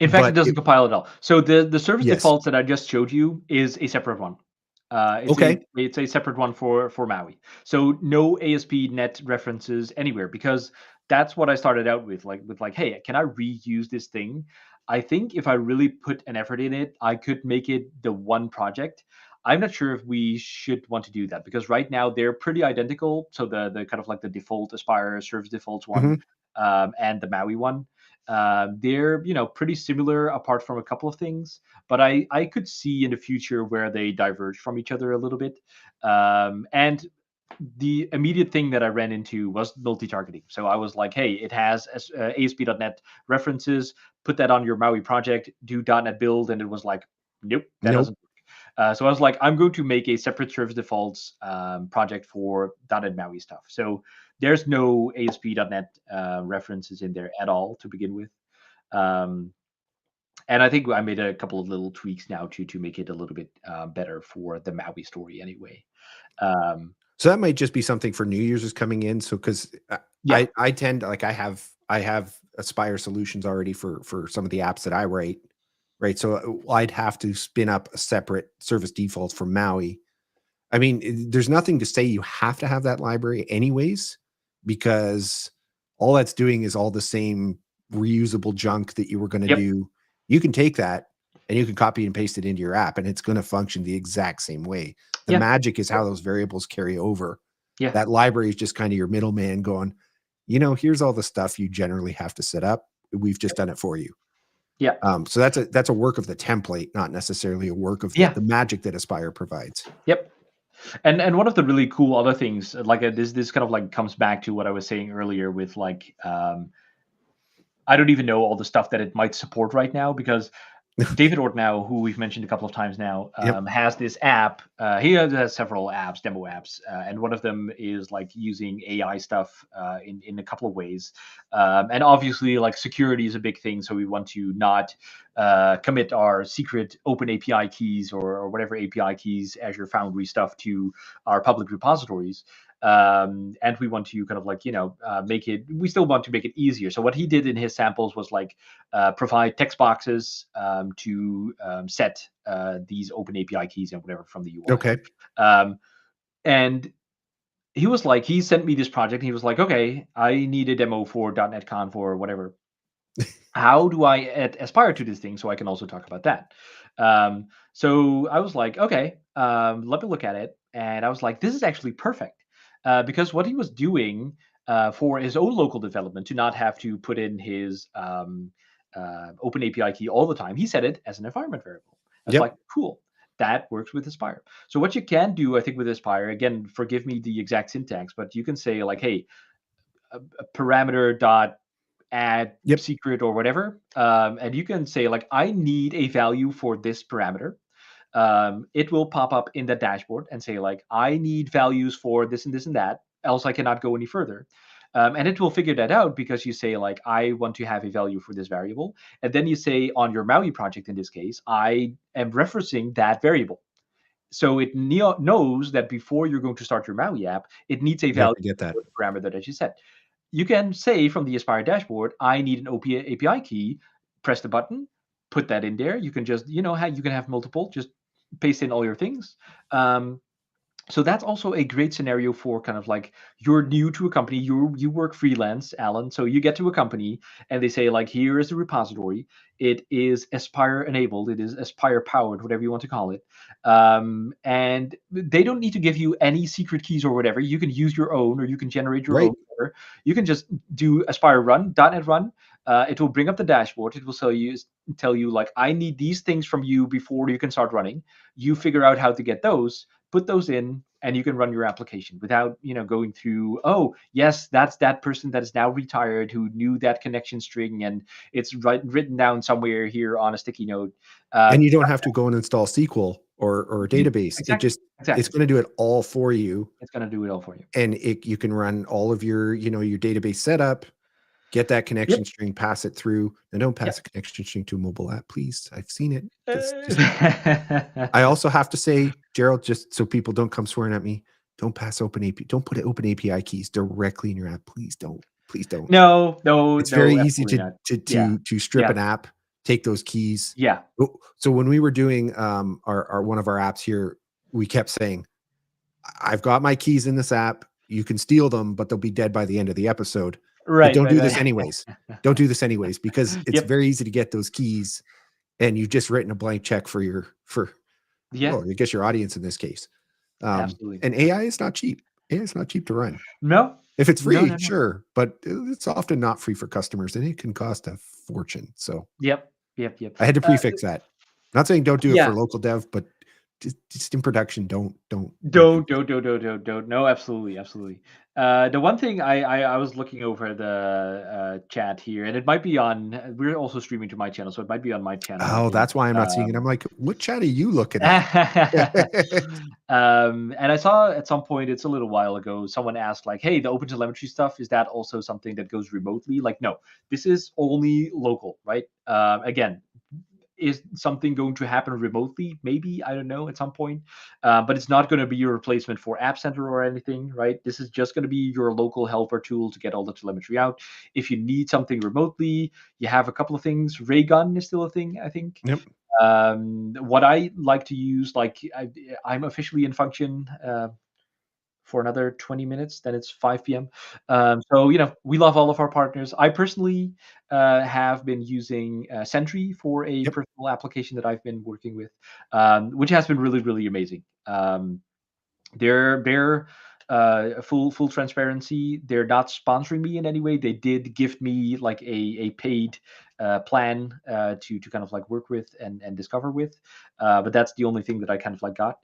[SPEAKER 3] In fact, it doesn't compile at all. So the service defaults that I just showed you is a separate one. It's a separate one for Maui. So no ASP.NET references anywhere, because that's what I started out with. Like, hey, can I reuse this thing? I think if I really put an effort in it, I could make it the one project. I'm not sure if we should want to do that, because right now they're pretty identical. So the kind of like the default Aspire service defaults one, and the Maui one. They're pretty similar apart from a couple of things, but I could see in the future where they diverge from each other a little bit. And the immediate thing that I ran into was multi-targeting. So I was like, hey, it has ASP.NET references. Put that on your Maui project. Do .NET build, and it was like, nope, that doesn't. So I was like, I'm going to make a separate service defaults project for .NET Maui stuff. So there's no ASP.NET references in there at all to begin with. And I think I made a couple of little tweaks now to make it a little bit better for the Maui story anyway.
[SPEAKER 2] So that might just be something for new users coming in. So because I tend to, like, I have Aspire solutions already for some of the apps that I write, right? So I'd have to spin up a separate service default for Maui. I mean, there's nothing to say you have to have that library anyways, because all that's doing is all the same reusable junk that you were going to do. You can take that and you can copy and paste it into your app, and it's going to function the exact same way. The magic is how those variables carry over. That library is just kind of your middleman going, here's all the stuff you generally have to set up. We've just done it for you. So that's a work of the template, not necessarily a work of the magic that Aspire provides.
[SPEAKER 3] And one of the really cool other things, like this kind of like comes back to what I was saying earlier with like, I don't even know all the stuff that it might support right now, because David Ortnow, who we've mentioned a couple of times now, has this app. He has several apps, demo apps, and one of them is like using AI stuff in a couple of ways. And obviously, like, security is a big thing, so we want to not commit our secret open API keys or whatever API keys, Azure Foundry stuff, to our public repositories. And we want to kind of like, we still want to make it easier. So what he did in his samples was like provide text boxes to set these open API keys and whatever from the UI. And he was like, he sent me this project. He was like, okay, I need a demo for .NET Conf or whatever. How do I aspire to this thing so I can also talk about that? So I was like, okay, let me look at it. And I was like, this is actually perfect. Because what he was doing for his own local development, to not have to put in his open API key all the time, he set it as an environment variable. I was like, cool, that works with Aspire. So what you can do, I think, with Aspire, again, forgive me the exact syntax, but you can say like, hey, a parameter dot add secret or whatever, and you can say like, I need a value for this parameter. It will pop up in the dashboard and say like, I need values for this and this and that, else I cannot go any further. And it will figure that out, because you say like, I want to have a value for this variable. And then you say on your Maui project, in this case, I am referencing that variable. So it knows that before you're going to start your Maui app, it needs a value for the parameter that you set. You can say from the Aspire dashboard, I need an API key, press the button, put that in there. You can just, you can have multiple, just paste in all your things. So that's also a great scenario for kind of like, you're new to a company, you work freelance, Alan. So you get to a company and they say like, here is the repository. It is Aspire enabled. It is Aspire powered, whatever you want to call it. And they don't need to give you any secret keys or whatever. You can use your own, or you can generate your own. You can just do Aspire run, .NET run. It will bring up the dashboard. It will tell you like, I need these things from you before you can start running. You figure out how to get those, put those in, and you can run your application without, going through, oh, yes, that's that person that is now retired who knew that connection string, and it's written down somewhere here on a sticky note.
[SPEAKER 2] And you don't have to go and install SQL or a database. It's going to do it all for you.
[SPEAKER 3] It's going to do it all for you.
[SPEAKER 2] And you can run all of your, your database setup, get that connection string, pass it through, and don't pass a connection string to a mobile app, please. I've seen it. I also have to say, Gerald, just so people don't come swearing at me, don't pass open API. Don't put open API keys directly in your app. Please don't. Please don't.
[SPEAKER 3] No,
[SPEAKER 2] It's very easy
[SPEAKER 3] absolutely not.
[SPEAKER 2] to strip an app, take those keys.
[SPEAKER 3] Yeah.
[SPEAKER 2] So when we were doing our one of our apps here, we kept saying, I've got my keys in this app. You can steal them, but they'll be dead by the end of the episode. But don't do this anyways. Don't do this anyways, because it's very easy to get those keys, and you've just written a blank check for well, I guess your audience in this case.
[SPEAKER 3] Absolutely.
[SPEAKER 2] And AI is not cheap. AI is not cheap to run.
[SPEAKER 3] No.
[SPEAKER 2] If it's free,
[SPEAKER 3] No.
[SPEAKER 2] sure, but it's often not free for customers, and it can cost a fortune. So
[SPEAKER 3] Yep.
[SPEAKER 2] I had to prefix that. Not saying don't do it for
[SPEAKER 3] Yeah.
[SPEAKER 2] local dev, but just in production, don't.
[SPEAKER 3] No, absolutely. The one thing I was looking over the chat here, and it might be on. We're also streaming to my channel, so it might be on my channel.
[SPEAKER 2] Oh, that's why I'm not seeing it. I'm like, what chat are you looking at?
[SPEAKER 3] And I saw at some point, it's a little while ago, someone asked like, "Hey, the OpenTelemetry stuff, is that also something that goes remotely?" Like, no, this is only local, right? Again, is something going to happen remotely? Maybe, I don't know, at some point. But it's not going to be your replacement for App Center or anything, right? This is just going to be your local helper tool to get all the telemetry out. If you need something remotely, you have a couple of things. Raygun is still a thing, I think.
[SPEAKER 2] Yep.
[SPEAKER 3] What I like to use, like I'm officially in function for another 20 minutes, then it's 5 p.m. So, we love all of our partners. I personally have been using Sentry for a personal application that I've been working with, which has been really, really amazing. They're full transparency. They're not sponsoring me in any way. They did give me like a paid plan to kind of like work with and discover with, but that's the only thing that I kind of like got.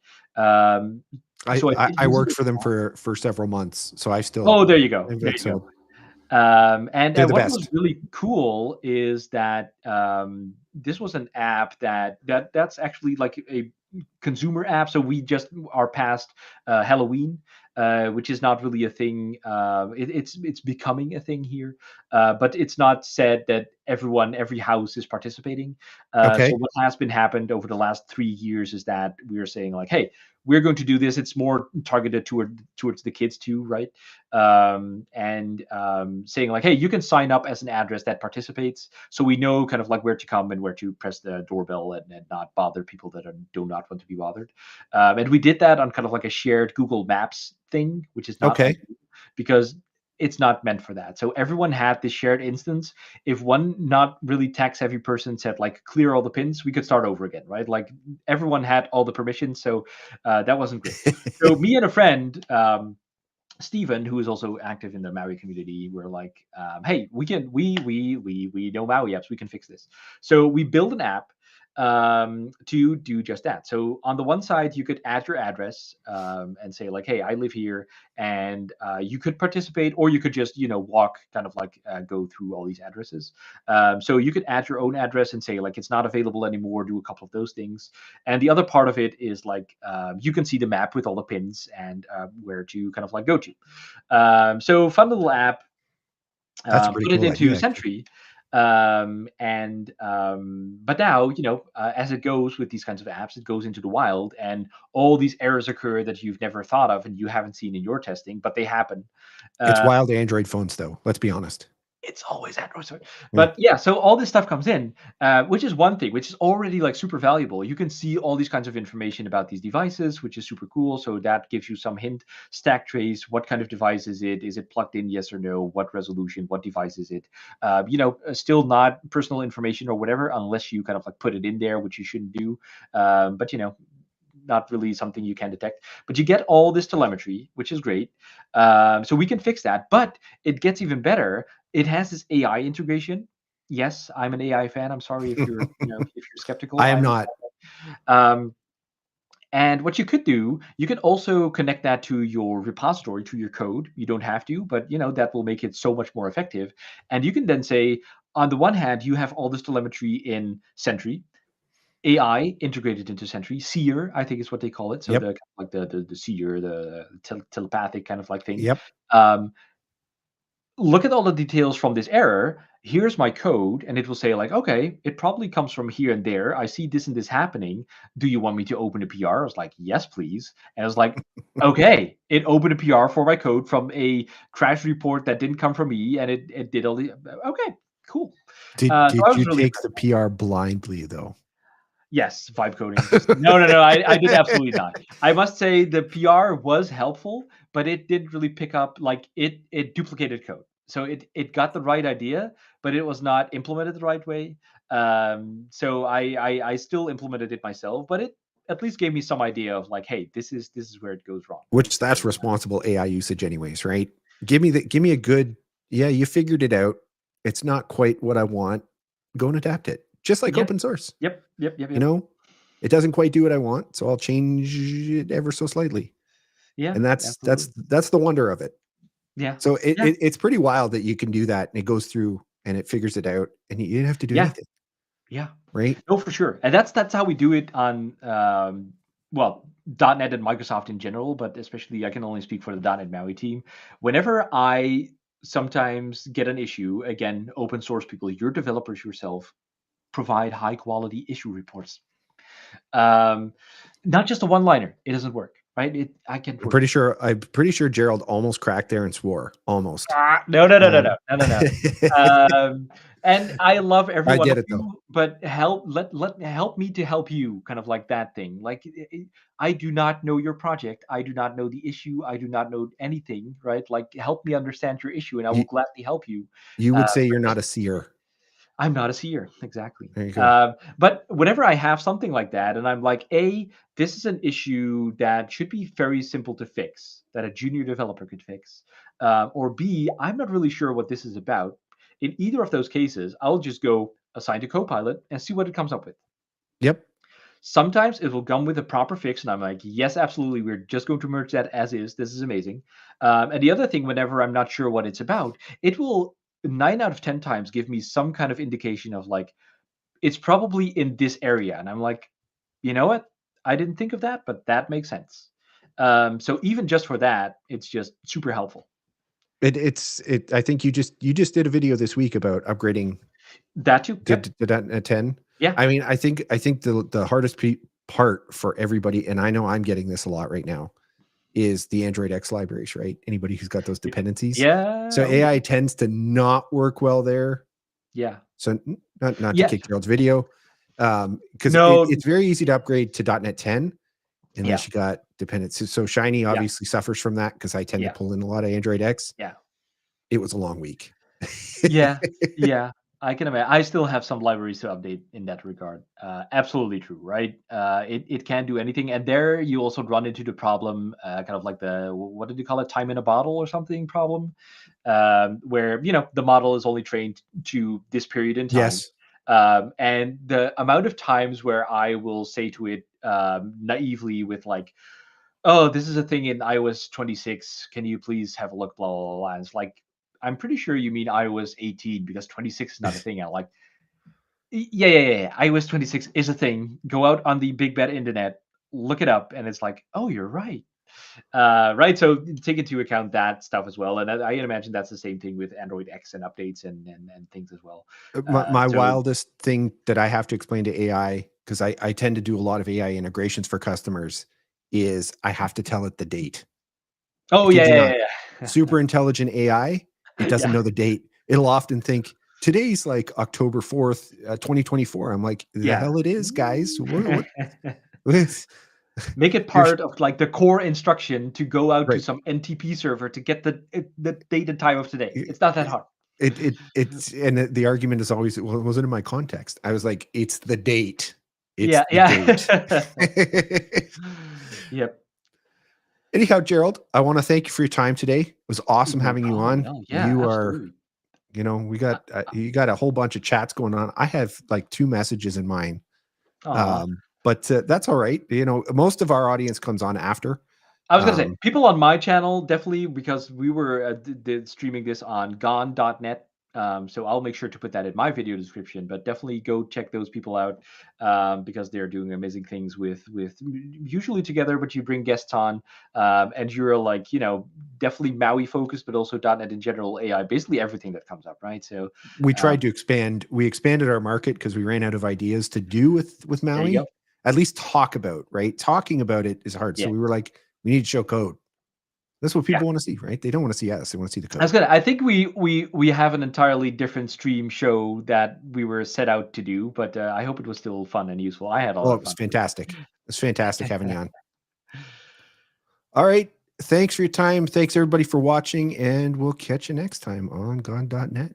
[SPEAKER 2] I worked for them for several months, so I still.
[SPEAKER 3] Oh, there you go. And what was
[SPEAKER 2] best.
[SPEAKER 3] really cool is that this was an app that's actually like a consumer app. So we just are past Halloween, which is not really a thing. It's becoming a thing here, but it's not said that every house is participating.
[SPEAKER 2] Okay.
[SPEAKER 3] So what has been happened over the last 3 years is that we're saying like, hey, we're going to do this. It's more targeted towards the kids too, right? Saying like, hey, you can sign up as an address that participates, so we know kind of like where to come and where to press the doorbell and not bother people that do not want to be bothered. And we did that on kind of like a shared Google Maps thing, which is not
[SPEAKER 2] okay,
[SPEAKER 3] because it's not meant for that. So everyone had this shared instance. If one not really tax heavy person said like clear all the pins, we could start over again, right? Like everyone had all the permissions, so that wasn't great. So me and a friend, Steven, who is also active in the Maui community, we're like, hey, we know Maui apps, we can fix this. So we build an app to do just that. So on the one side, you could add your address and say like, hey, I live here, and you could participate, or you could just walk, kind of like go through all these addresses. So you could add your own address and say like it's not available anymore, do a couple of those things. And the other part of it is like you can see the map with all the pins and where to kind of like go to. So fun little app.
[SPEAKER 2] That's a pretty
[SPEAKER 3] put it
[SPEAKER 2] cool
[SPEAKER 3] into
[SPEAKER 2] idea,
[SPEAKER 3] Sentry. But now, as it goes with these kinds of apps, it goes into the wild, and all these errors occur that you've never thought of and you haven't seen in your testing, but they happen.
[SPEAKER 2] It's wild Android phones, though. Let's be honest.
[SPEAKER 3] It's always Android. But yeah, so all this stuff comes in, which is one thing, which is already like super valuable. You can see all these kinds of information about these devices, which is super cool. So that gives you some hint. Stack trace, what kind of device is it? Is it plugged in? Yes or no? What resolution? What device is it? Still not personal information or whatever, unless you kind of like put it in there, which you shouldn't do. But not really something you can detect, but you get all this telemetry, which is great. So we can fix that, but it gets even better. It has this AI integration. Yes, I'm an AI fan. I'm sorry if you're, if you're skeptical.
[SPEAKER 2] I am not.
[SPEAKER 3] And what you could do, you could also connect that to your repository, to your code. You don't have to, but that will make it so much more effective. And you can then say, on the one hand, you have all this telemetry in Sentry. AI integrated into Sentry, Seer, I think is what they call it. So
[SPEAKER 2] Yep.
[SPEAKER 3] the Seer, the telepathic kind of like thing.
[SPEAKER 2] Yep.
[SPEAKER 3] Look at all the details from this error. Here's my code, and it will say like, okay, it probably comes from here and there. I see this and this happening. Do you want me to open a PR? I was like, yes, please. And I was like, okay, it opened a PR for my code from a crash report that didn't come from me, and it did all the okay, cool.
[SPEAKER 2] Did
[SPEAKER 3] So I was
[SPEAKER 2] you
[SPEAKER 3] really
[SPEAKER 2] take
[SPEAKER 3] impressed.
[SPEAKER 2] the PR blindly though?
[SPEAKER 3] Yes, vibe coding. Just no, I did absolutely not. I must say the PR was helpful, but it didn't really pick up like it duplicated code. So it got the right idea, but it was not implemented the right way. So I still implemented it myself, but it at least gave me some idea of like, hey, this is where it goes wrong.
[SPEAKER 2] Which that's
[SPEAKER 3] So,
[SPEAKER 2] responsible AI usage anyways, right? Give me a good, yeah, you figured it out. It's not quite what I want. Go and adapt it. Just like
[SPEAKER 3] yep,
[SPEAKER 2] open source.
[SPEAKER 3] yep.
[SPEAKER 2] You know, it doesn't quite do what I want, so I'll change it ever so slightly.
[SPEAKER 3] Yeah,
[SPEAKER 2] And that's
[SPEAKER 3] absolutely.
[SPEAKER 2] the wonder of it.
[SPEAKER 3] Yeah,
[SPEAKER 2] So
[SPEAKER 3] yeah,
[SPEAKER 2] it's pretty wild that you can do that and it goes through and it figures it out and you didn't have to do
[SPEAKER 3] yeah,
[SPEAKER 2] anything,
[SPEAKER 3] yeah.
[SPEAKER 2] right?
[SPEAKER 3] No, for sure, and that's how we do it on well, .NET and Microsoft in general, but especially I can only speak for the .NET MAUI team. Whenever I sometimes get an issue, again, open source people, your developers yourself, provide high quality issue reports. Um, Not just a one liner. It doesn't work, right? I can't
[SPEAKER 2] I'm
[SPEAKER 3] work
[SPEAKER 2] pretty
[SPEAKER 3] with.
[SPEAKER 2] sure Gerald almost cracked there and swore. Almost.
[SPEAKER 3] No, no, no, no,
[SPEAKER 2] Um,
[SPEAKER 3] no, no, no, no. And I love every
[SPEAKER 2] I
[SPEAKER 3] one
[SPEAKER 2] get
[SPEAKER 3] of
[SPEAKER 2] it though.
[SPEAKER 3] you, but help me to help you, kind of like that thing. Like I do not know your project. I do not know the issue. I do not know anything, right? Like help me understand your issue, and I will
[SPEAKER 2] You,
[SPEAKER 3] gladly help you.
[SPEAKER 2] you would say
[SPEAKER 3] But
[SPEAKER 2] you're not
[SPEAKER 3] just
[SPEAKER 2] a seer.
[SPEAKER 3] I'm not a seer, exactly.
[SPEAKER 2] There you go.
[SPEAKER 3] But whenever I have something like that, and I'm like, A, this is an issue that should be very simple to fix, that a junior developer could fix, or B, I'm not really sure what this is about. In either of those cases, I'll just go assign to Copilot and see what it comes up with.
[SPEAKER 2] Yep.
[SPEAKER 3] Sometimes it will come with a proper fix, and I'm like, yes, absolutely, we're just going to merge that as is. This is amazing. And the other thing, whenever I'm not sure what it's about, it will 9 out of 10 times give me some kind of indication of like, it's probably in this area. And I'm like, you know what? I didn't think of that, but that makes sense. So even just for that, it's just super helpful.
[SPEAKER 2] I think you just did a video this week about upgrading
[SPEAKER 3] That too.
[SPEAKER 2] to,
[SPEAKER 3] Yep.
[SPEAKER 2] to .NET 10.
[SPEAKER 3] Yeah.
[SPEAKER 2] I mean, I think the hardest part for everybody, and I know I'm getting this a lot right now, is the Android X libraries, right? Anybody who's got those dependencies. So
[SPEAKER 3] Yeah. Oh, yeah.
[SPEAKER 2] AI tends to not work well there.
[SPEAKER 3] Yeah.
[SPEAKER 2] So not to
[SPEAKER 3] Yeah.
[SPEAKER 2] kick Gerald's video, because
[SPEAKER 3] No.
[SPEAKER 2] it's very easy to upgrade to .NET 10
[SPEAKER 3] Yeah.
[SPEAKER 2] unless you got dependencies. So Shiny
[SPEAKER 3] Yeah.
[SPEAKER 2] obviously suffers from that because I tend to
[SPEAKER 3] Yeah.
[SPEAKER 2] pull in a lot of Android X.
[SPEAKER 3] Yeah.
[SPEAKER 2] It was a long week.
[SPEAKER 3] Yeah. Yeah. I can imagine. I still have some libraries to update in that regard. Absolutely true, right? It can do anything, and there you also run into the problem, kind of like the what did you call it, time in a bottle or something problem, where the model is only trained to this period in time,
[SPEAKER 2] Yes.
[SPEAKER 3] and the amount of times where I will say to it naively with like, "Oh, this is a thing in iOS 26. Can you please have a look?" Blah blah blah. And it's like, I'm pretty sure you mean iOS 18 because 26 is not a thing. I'm like, yeah. iOS 26 is a thing. Go out on the big bad internet, look it up, and it's like, oh, you're right. Right. So take into account that stuff as well. And I imagine that's the same thing with Android X and updates and things as well.
[SPEAKER 2] My
[SPEAKER 3] So,
[SPEAKER 2] wildest thing that I have to explain to AI, because I tend to do a lot of AI integrations for customers, is I have to tell it the date. I
[SPEAKER 3] oh,
[SPEAKER 2] kid you not.
[SPEAKER 3] yeah.
[SPEAKER 2] Super intelligent AI, it doesn't
[SPEAKER 3] Yeah.
[SPEAKER 2] know the date. It'll often think today's like October 4th, 2024. I'm like, the
[SPEAKER 3] Yeah.
[SPEAKER 2] hell it is, guys. What
[SPEAKER 3] Make it
[SPEAKER 2] you're
[SPEAKER 3] part of like the core instruction to go out to
[SPEAKER 2] right.
[SPEAKER 3] some NTP server to get the date and time of today. It's not that hard.
[SPEAKER 2] It's and the argument is always, well, it wasn't in my context. I was like, it's the date. It's
[SPEAKER 3] Yeah,
[SPEAKER 2] the date.
[SPEAKER 3] yeah. Yep.
[SPEAKER 2] Anyhow, Gerald, I want to thank you for your time today. It was awesome
[SPEAKER 3] No
[SPEAKER 2] having you
[SPEAKER 3] problem.
[SPEAKER 2] on.
[SPEAKER 3] No, yeah,
[SPEAKER 2] You are,
[SPEAKER 3] absolutely.
[SPEAKER 2] we got you got a whole bunch of chats going on. I have like 2 messages in mine.
[SPEAKER 3] Aw.
[SPEAKER 2] But that's all right. Most of our audience comes on after.
[SPEAKER 3] I was gonna say,
[SPEAKER 2] Um,
[SPEAKER 3] people on my channel definitely, because we were streaming this on gone.net. So I'll make sure to put that in my video description. But definitely go check those people out, because they're doing amazing things with usually together, but you bring guests on, and you're like definitely Maui focused, but also .NET in general, AI, basically everything that comes up, right? So
[SPEAKER 2] we tried
[SPEAKER 3] um,
[SPEAKER 2] to expand. We expanded our market because we ran out of ideas to do with
[SPEAKER 3] there you go.
[SPEAKER 2] Maui. At least talk about, right? Talking about it is hard. So
[SPEAKER 3] Yeah.
[SPEAKER 2] we were like, we need to show code. That's what people want to see, right? They don't want to see us. They want to see the code.
[SPEAKER 3] That's good. I think we have an entirely different stream show that we were set out to do, but I hope it was still fun and useful. I had a lot of fun.
[SPEAKER 2] It was fantastic. It's fantastic having you on. All right. Thanks for your time. Thanks everybody for watching, and we'll catch you next time on Gone.net.